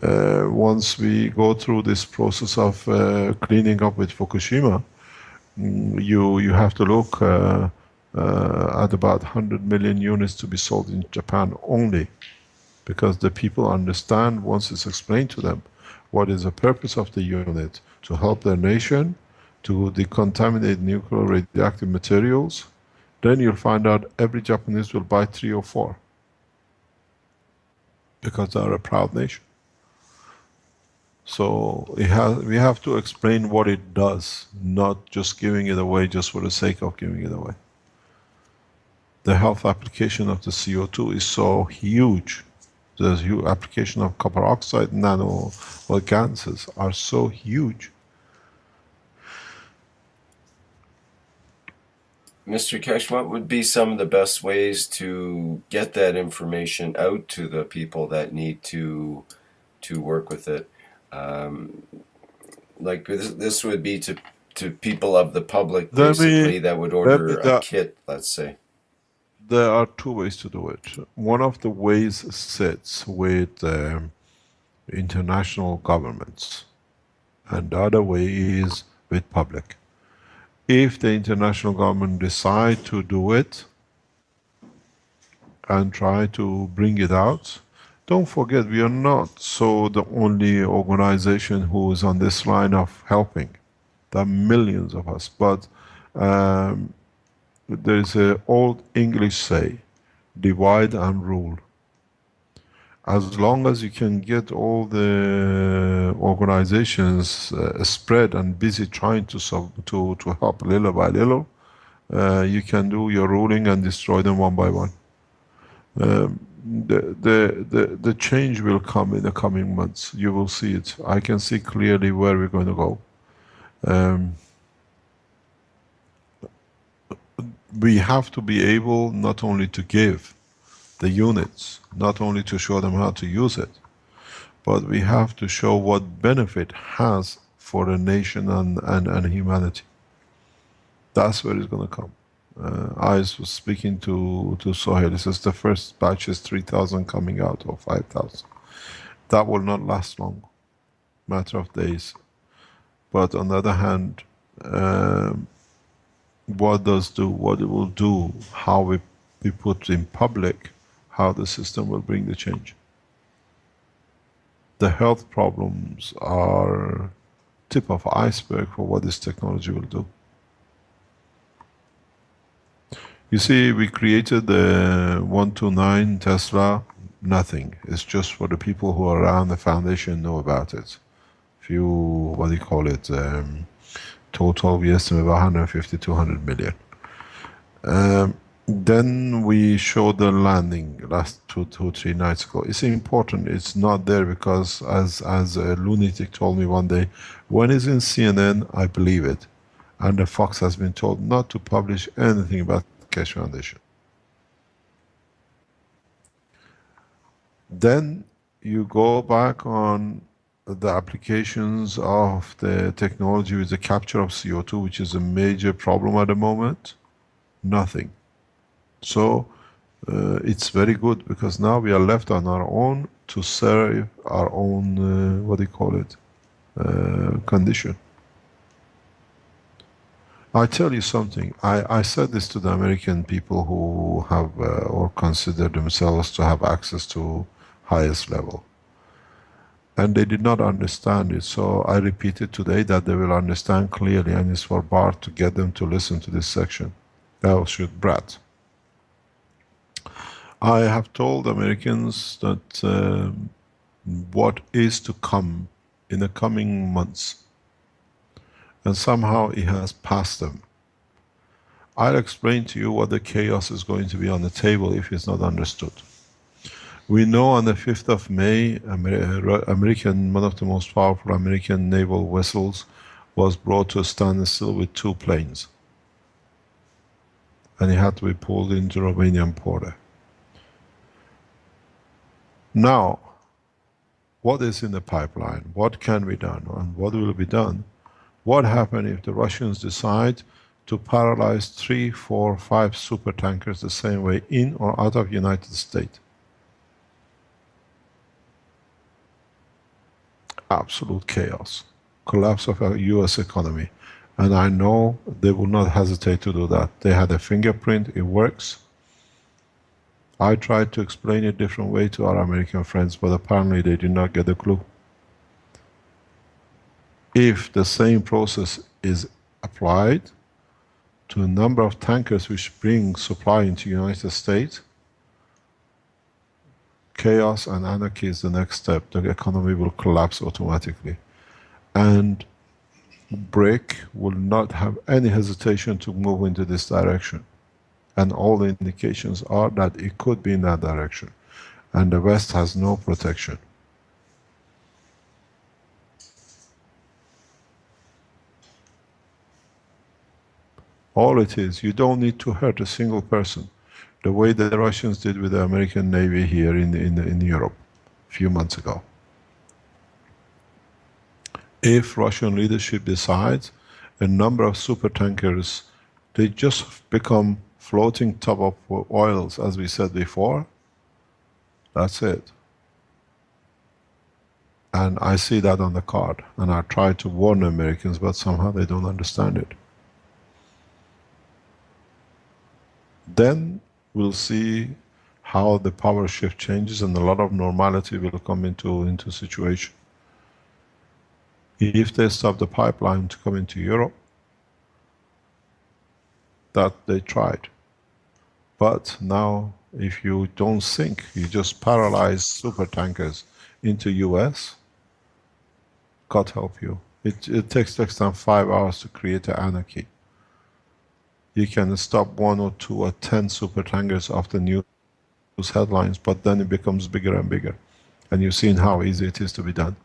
Once we go through this process of cleaning up with Fukushima, you have to look at about 100 million units to be sold in Japan only, because the people understand, once it's explained to them what is the purpose of the unit, to help their nation, to decontaminate nuclear radioactive materials, then you'll find out every Japanese will buy 3 or 4, because they are a proud nation. So we have to explain what it does, not just giving it away just for the sake of giving it away. The health application of the CO2 is so huge. The huge application of copper oxide nano gases are so huge. Mr. Keshe, what would be some of the best ways to get that information out to the people that need to work with it? Like this would be to people of the public, basically, that would order a kit, let's say. There are 2 ways to do it. One of the ways sits with international governments, and the other way is with public. If the international government decide to do it and try to bring it out, don't forget, we are not the only organization who is on this line of helping. There are millions of us, but there is an old English say, divide and rule. As long as you can get all the organizations spread and busy trying to help little by little, you can do your ruling and destroy them one by one. The change will come in the coming months. You will see it. I can see clearly where we're going to go. We have to be able not only to give the units, not only to show them how to use it, but we have to show what benefit has for the nation and humanity. That's where it's going to come. I was speaking to Sohail. He says the first batch is 3,000 coming out, or 5,000. That will not last long, matter of days. But on the other hand, what it will do, how we put in public, how the system will bring the change. The health problems are tip of iceberg for what this technology will do. You see, we created the 129 Tesla, nothing. It's just for the people who are around the foundation know about it. Few, what do you call it, total we estimate about 150, 200 million. Then we showed the landing last 3 nights ago. It's important, it's not there because as a lunatic told me one day, when it's in CNN, I believe it. And the Fox has been told not to publish anything about the Keshe Foundation. Then you go back on the applications of the technology with the capture of CO2, which is a major problem at the moment, nothing. So it's very good because now we are left on our own to serve our own, what do you call it, condition. I tell you something, I said this to the American people who have or consider themselves to have access to highest level. And they did not understand it, so I repeat it today that they will understand clearly, and it's for Bart to get them to listen to this section. Should Brad. I have told Americans that what is to come in the coming months, and somehow it has passed them. I'll explain to you what the chaos is going to be on the table if it's not understood. We know on the 5th of May, one of the most powerful American naval vessels was brought to a standstill with 2 planes. And it had to be pulled into Romanian port. Now, what is in the pipeline? What can be done? And what will be done? What happens if the Russians decide to paralyze 3, 4, 5 super tankers the same way in or out of United States? Absolute chaos. Collapse of our US economy. And I know they will not hesitate to do that. They had a fingerprint, it works. I tried to explain it a different way to our American friends, but apparently they did not get a clue. If the same process is applied to a number of tankers which bring supply into the United States, chaos and anarchy is the next step. The economy will collapse automatically. And BRIC will not have any hesitation to move into this direction. And all the indications are that it could be in that direction. And the West has no protection. All it is, you don't need to hurt a single person. The way the Russians did with the American Navy here in Europe a few months ago. If Russian leadership decides, a number of super tankers, they just become floating top of oils, as we said before. That's it. And I see that on the card, and I try to warn Americans, but somehow they don't understand it. Then we'll see how the power shift changes and a lot of normality will come into situation. If they stop the pipeline to come into Europe, that they tried. But now, if you don't sink, you just paralyze super tankers into US, God help you. It takes less than 5 hours to create an anarchy. You can stop 1 or 2 or 10 super tankers off the news headlines, but then it becomes bigger and bigger. And you've seen how easy it is to be done.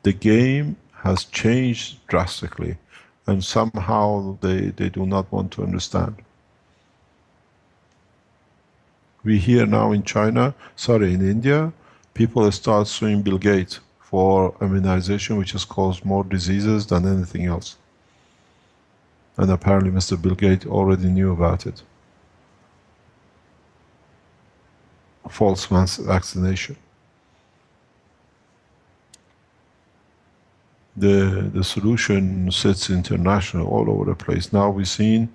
The game has changed drastically, and somehow they do not want to understand. We hear now in in India, people start suing Bill Gates for immunization, which has caused more diseases than anything else. And apparently Mr. Bill Gates already knew about it. False vaccination. The solution sits international all over the place. Now we've seen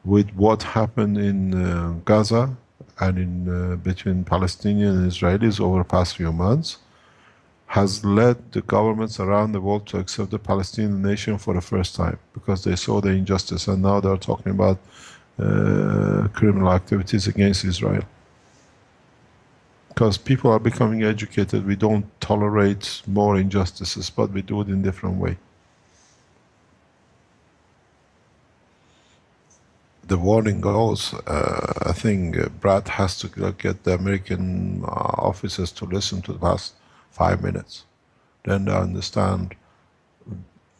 with what happened in Gaza and in between Palestinians and Israelis over the past few months, has led the governments around the world to accept the Palestinian nation for the first time, because they saw the injustice, and now they're talking about criminal activities against Israel. Because people are becoming educated, we don't tolerate more injustices, but we do it in a different way. The warning goes, I think Brad has to get the American officers to listen to the past 5 minutes. Then they understand,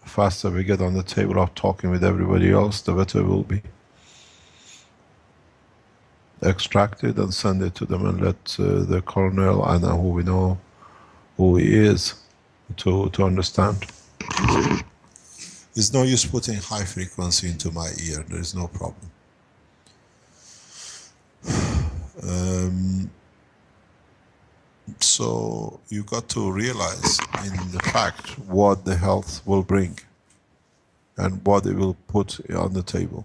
faster we get on the table of talking with everybody else, the better it will be. Extract it and send it to them and let the colonel and who we know who he is to understand. There's no use putting high frequency into my ear, there is no problem. So you got to realize in the fact what the health will bring and what it will put on the table.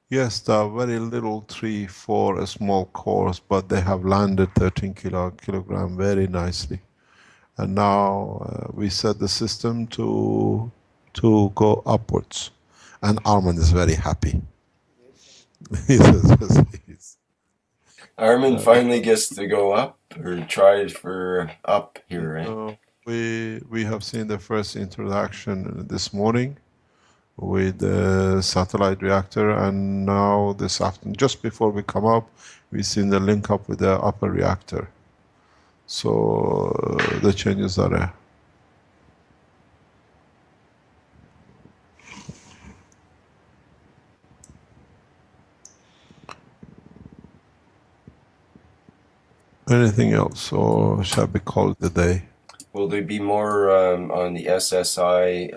Yes, there are very little 3, 4 small cores, but they have landed 13 kilogram very nicely. And now we set the system to go upwards. And Arman is very happy. Armin finally gets to go up, or tries for up here, right? We have seen the first introduction this morning with the satellite reactor, and now this afternoon, just before we come up, we've seen the link up with the upper reactor. So the changes are there. Anything else, or shall we call it a day? Will there be more on the SSI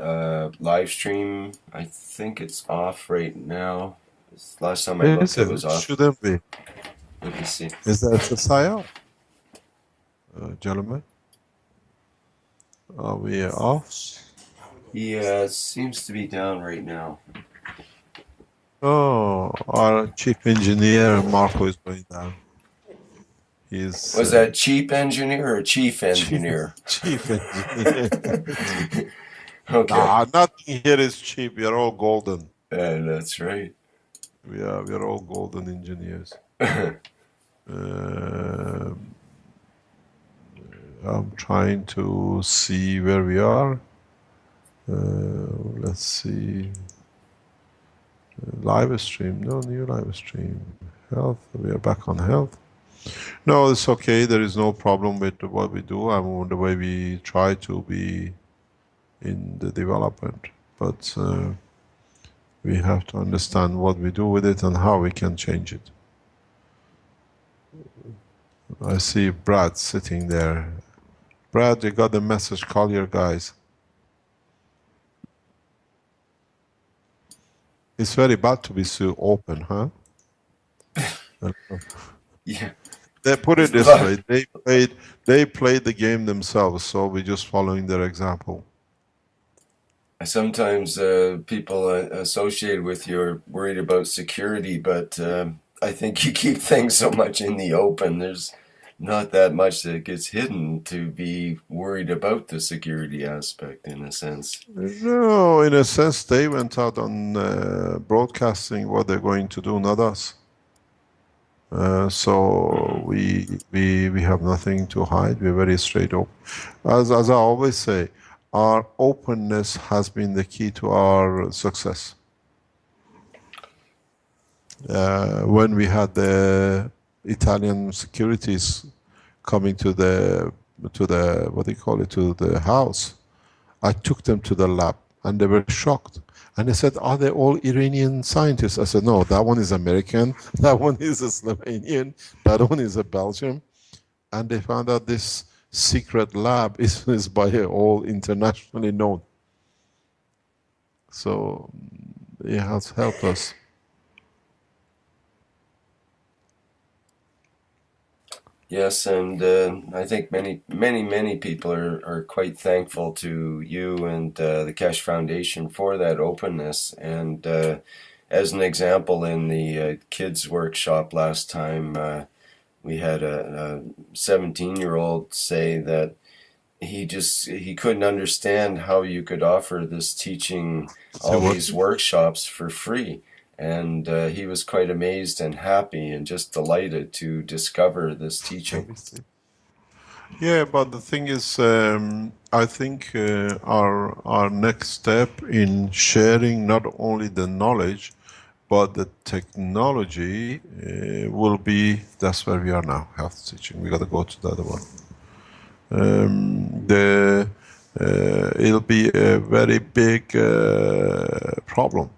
live stream? I think it's off right now. Last time I looked, it was off. Shouldn't be. Let me see. Is that SSI off? Gentlemen? Are we off? Yeah, it seems to be down right now. Oh, our chief engineer, Marco, is going down. Was that cheap engineer or chief engineer? Chief engineer. Okay. Nah, nothing here is cheap. We are all golden. That's right. We are all golden engineers. I'm trying to see where we are. Let's see. Live stream. No new live stream. Health. We are back on health. No, it's okay. There is no problem with what we do and the way we try to be in the development. But we have to understand what we do with it and how we can change it. I see Brad sitting there. Brad, you got the message. Call your guys. It's very bad to be so open, huh? Yeah. They put it this way, they played the game themselves, so we're just following their example. Sometimes people associated with you are worried about security, but I think you keep things so much in the open. There's not that much that gets hidden to be worried about the security aspect, in a sense. No, in a sense, they went out on broadcasting what they're going to do, not us. So we have nothing to hide. We're very straight up. As I always say, our openness has been the key to our success. When we had the Italian securities coming to the what do you call it, to the house, I took them to the lab and they were shocked. And they said, are they all Iranian scientists? I said, no, that one is American, that one is a Slovenian, that one is a Belgian. And they found out this secret lab is by all internationally known. So it has helped us. Yes, and I think many people are quite thankful to you and the Keshe Foundation for that openness. And as an example, in the kids workshop last time, we had a 17-year-old say that he couldn't understand how you could offer this teaching, all these workshops for free. And he was quite amazed and happy and just delighted to discover this teaching. Yeah, but the thing is, I think our next step in sharing not only the knowledge, but the technology will be, that's where we are now, health teaching. We got to go to the other one. It'll be a very big problem.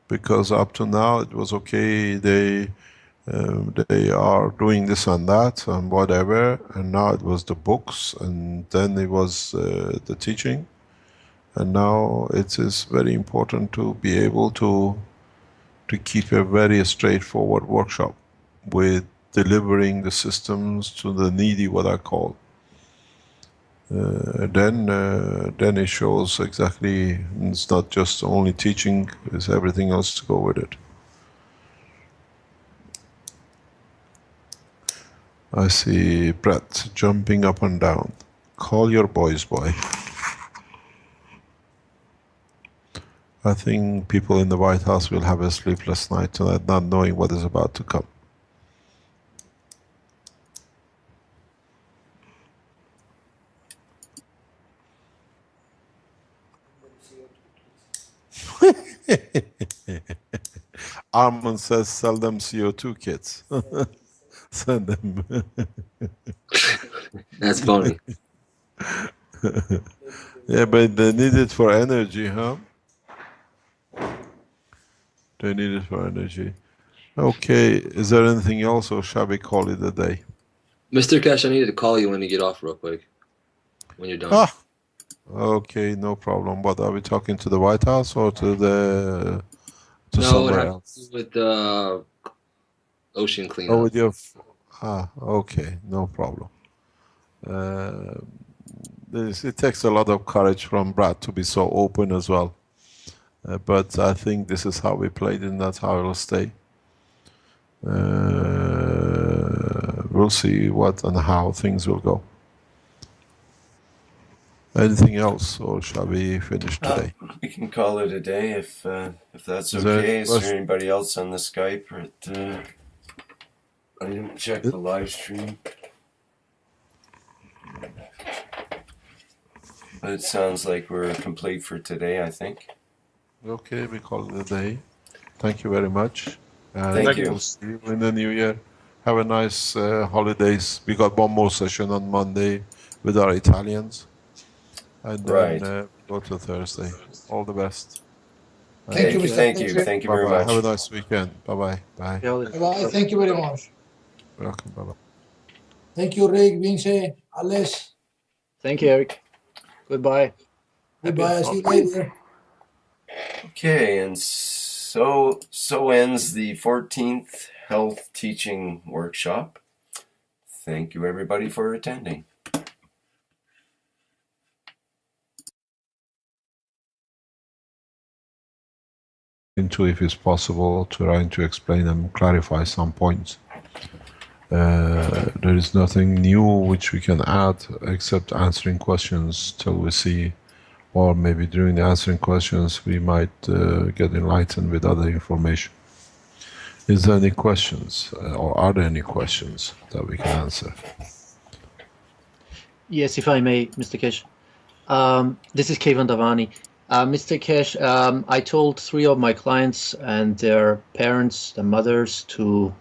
Because up to now it was okay, they are doing this and that and whatever, and now it was the books, and then it was the teaching, And now it is very important to be able to keep a very straightforward workshop with delivering the systems to the needy, what I call. Then it shows exactly, it's not just only teaching, it's everything else to go with it. I see Brett jumping up and down. Call your boys, boy. I think people in the White House will have a sleepless night tonight, not knowing what is about to come. Armand says, sell them CO2 kits. Send them. That's funny. Yeah, but they need it for energy, huh? They need it for energy. Okay, is there anything else, or shall we call it a day? Mr. Keshe, I needed to call you when you get off real quick. When you're done. Ah, okay, no problem. But are we talking to the White House or to No, somewhere it else? has to do with the ocean Oh, cleanup. with your... okay, no problem. It takes a lot of courage from Brad to be so open as well. But I think this is how we played and that's how it will stay. We'll see what and how things will go. Anything else, or shall we finish today? We can call it a day if that's Is there okay. any Is there question? anybody else on the Skype? Or I didn't check the live stream. But it sounds like we're complete for today, I think. Okay, we call it a day. Thank you very much. Thank you. We'll see you in the new year. Have a nice holidays. We got one more session on Monday with our Italians. And then go to Thursday. All the best. Thank you, Okay, Mr. thank you. Keshe. Thank you very Bye-bye. much. Have a nice weekend. Bye-bye. Bye. Bye-bye. Thank you very much. Welcome. Bye-bye. Thank you, Rick, Vince, Alex. Thank you, Eric. Goodbye. Goodbye. See you later. Okay, and so ends the 14th Health Teaching Workshop. Thank you, everybody, for attending. Into, if it's possible, trying to explain and clarify some points. There is nothing new which we can add except answering questions till we see, or maybe during the answering questions we might get enlightened with other information. Is there any questions, or are there any questions that we can answer? Yes, if I may, Mr. Keshe. This is Kevan Davani. Mr. Keshe, I told 3 of my clients and their parents, the mothers, to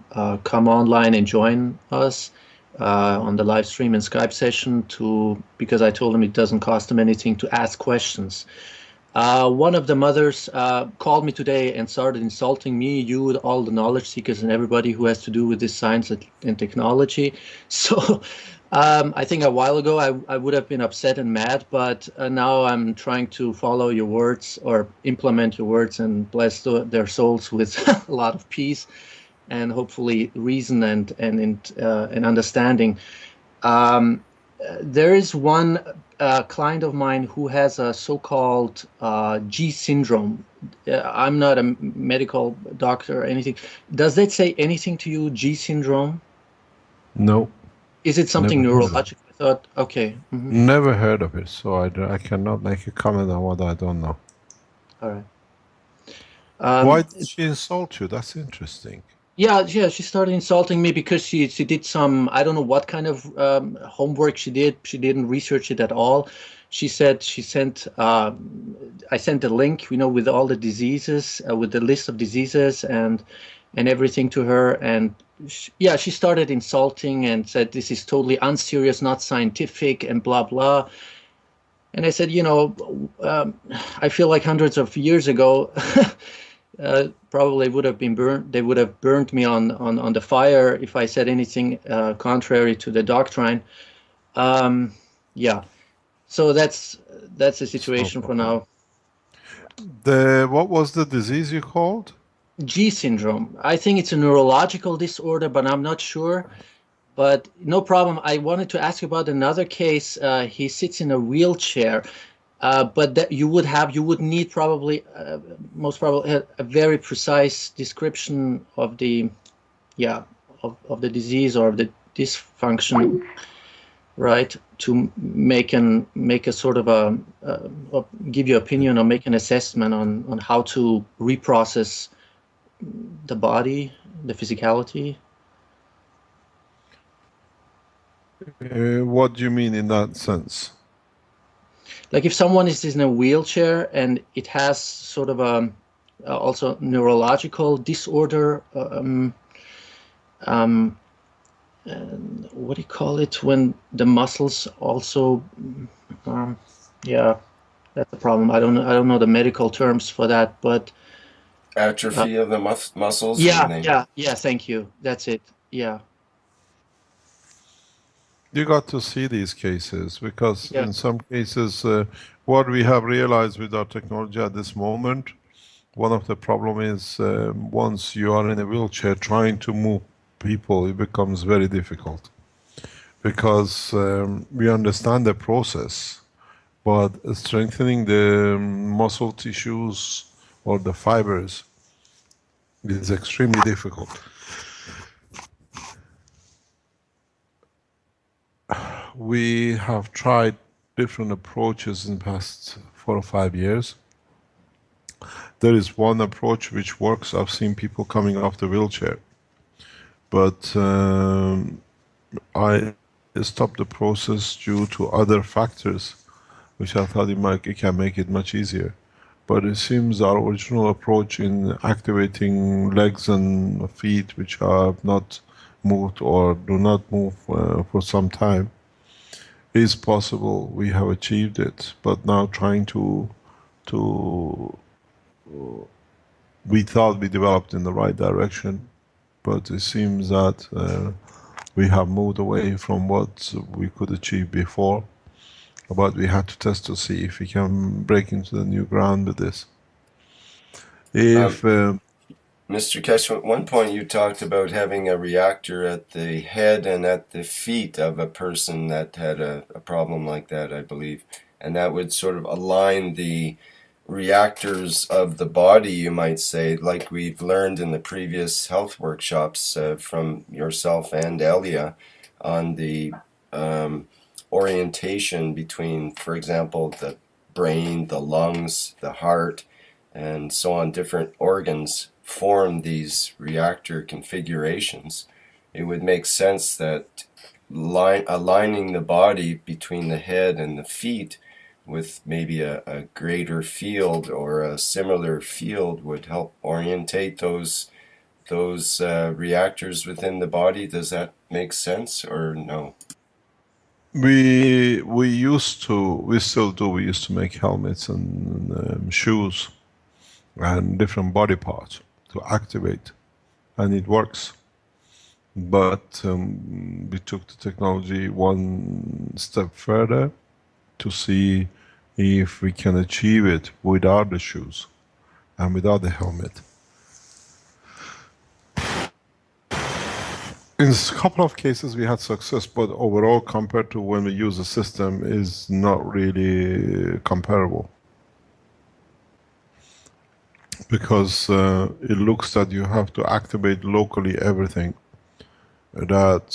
come online and join us on the live stream and Skype session because I told them it doesn't cost them anything to ask questions. One of the mothers called me today and started insulting me, you, all the knowledge seekers, and everybody who has to do with this science and technology. So I think a while ago I would have been upset and mad, but now I'm trying to follow your words or implement your words and bless their souls with a lot of peace and hopefully reason and understanding. There is one client of mine who has a so-called G syndrome. I'm not a medical doctor or anything. Does that say anything to you, G syndrome? No. Is it something neurological? I thought, okay. Mm-hmm. Never heard of it, so I cannot make a comment on what I don't know. All right. Why did she insult you? That's interesting. Yeah, she started insulting me because she did some, I don't know what kind of homework she did. She didn't research it at all. She said she sent, I sent a link, with all the diseases, with the list of diseases and everything to her. And she started insulting and said, this is totally unserious, not scientific and blah, blah. And I said, I feel like hundreds of years ago, probably would have been burned. They would have burned me on the fire if I said anything contrary to the doctrine. So that's that's the situation for now. What was the disease you called? G syndrome. I think it's a neurological disorder, but I'm not sure. But no problem. I wanted to ask you about another case. He sits in a wheelchair, but that you would need probably, most probably, a very precise description of the, of the disease or of the dysfunction, right? To make a sort of or give your opinion or make an assessment on how to reprocess the body, the physicality. What do you mean in that sense? Like if someone is in a wheelchair and it has sort of a also neurological disorder, what do you call it when the muscles also, yeah, that's a problem. I don't know the medical terms for that, but Atrophy of the muscles? yeah, thank you. That's it. Yeah. You got to see these cases because Yeah. in some cases, what we have realized with our technology at this moment, one of the problem is once you are in a wheelchair trying to move people, it becomes very difficult because we understand the process, but strengthening the muscle tissues or the fibers is extremely difficult. We have tried different approaches in the past 4 or 5 years. There is one approach which works. I've seen people coming off the wheelchair, but I stopped the process due to other factors, which I thought it can make it much easier. But it seems our original approach in activating legs and feet, which have not moved or do not move for some time, is possible. We have achieved it, but now trying to we thought we developed in the right direction, but it seems that we have moved away from what we could achieve before, but we had to test to see if we can break into the new ground with this. If Mr. Keshe, at one point you talked about having a reactor at the head and at the feet of a person that had a problem like that, I believe, and that would sort of align the reactors of the body, you might say, like we've learned in the previous health workshops from yourself and Eliya on the orientation between, for example, the brain, the lungs, the heart, and so on, different organs form these reactor configurations. It would make sense that aligning the body between the head and the feet with maybe a greater field or a similar field would help orientate those reactors within the body. Does that make sense or no? we still do, we used to make helmets and shoes and different body parts to activate, and it works. But we took the technology one step further to see if we can achieve it without the shoes and without the helmet. In a couple of cases we had success, but overall compared to when we use the system is not really comparable. Because it looks that you have to activate locally everything that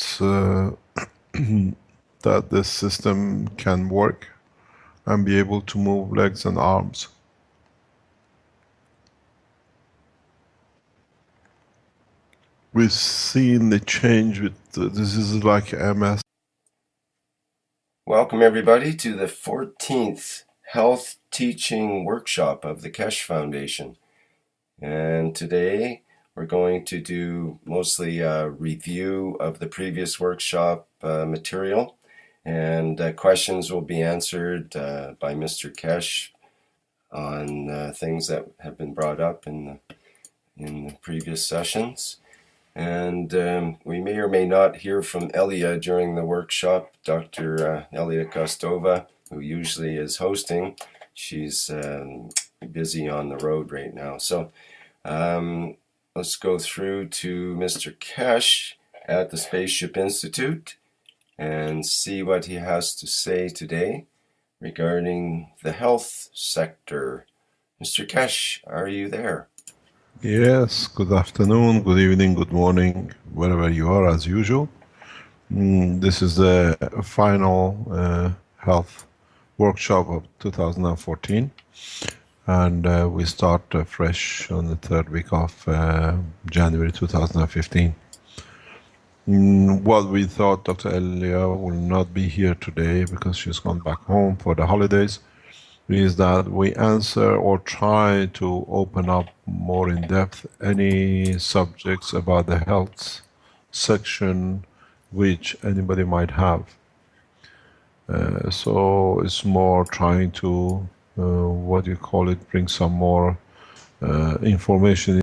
that the system can work and be able to move legs and arms. We've seen the change with this is like MS. Welcome everybody to the 14th Health Teaching Workshop of the Keshe Foundation. And today we're going to do mostly a review of the previous workshop material, and questions will be answered by Mr. Keshe on things that have been brought up in the previous sessions. And we may or may not hear from Eliya during the workshop, Dr. E.Kostova, who usually is hosting. She's busy on the road right now. So let's go through to Mr. Keshe at the Spaceship Institute and see what he has to say today regarding the health sector. Mr. Keshe, are you there? Yes, good afternoon, good evening, good morning, wherever you are as usual. This is the final health workshop of 2014, and we start fresh on the third week of January 2015. What we thought Dr. Eliya will not be here today because she's gone back home for the holidays, is that we answer or try to open up more in depth any subjects about the health section which anybody might have. So it's more trying to, what do you call it, bring some more information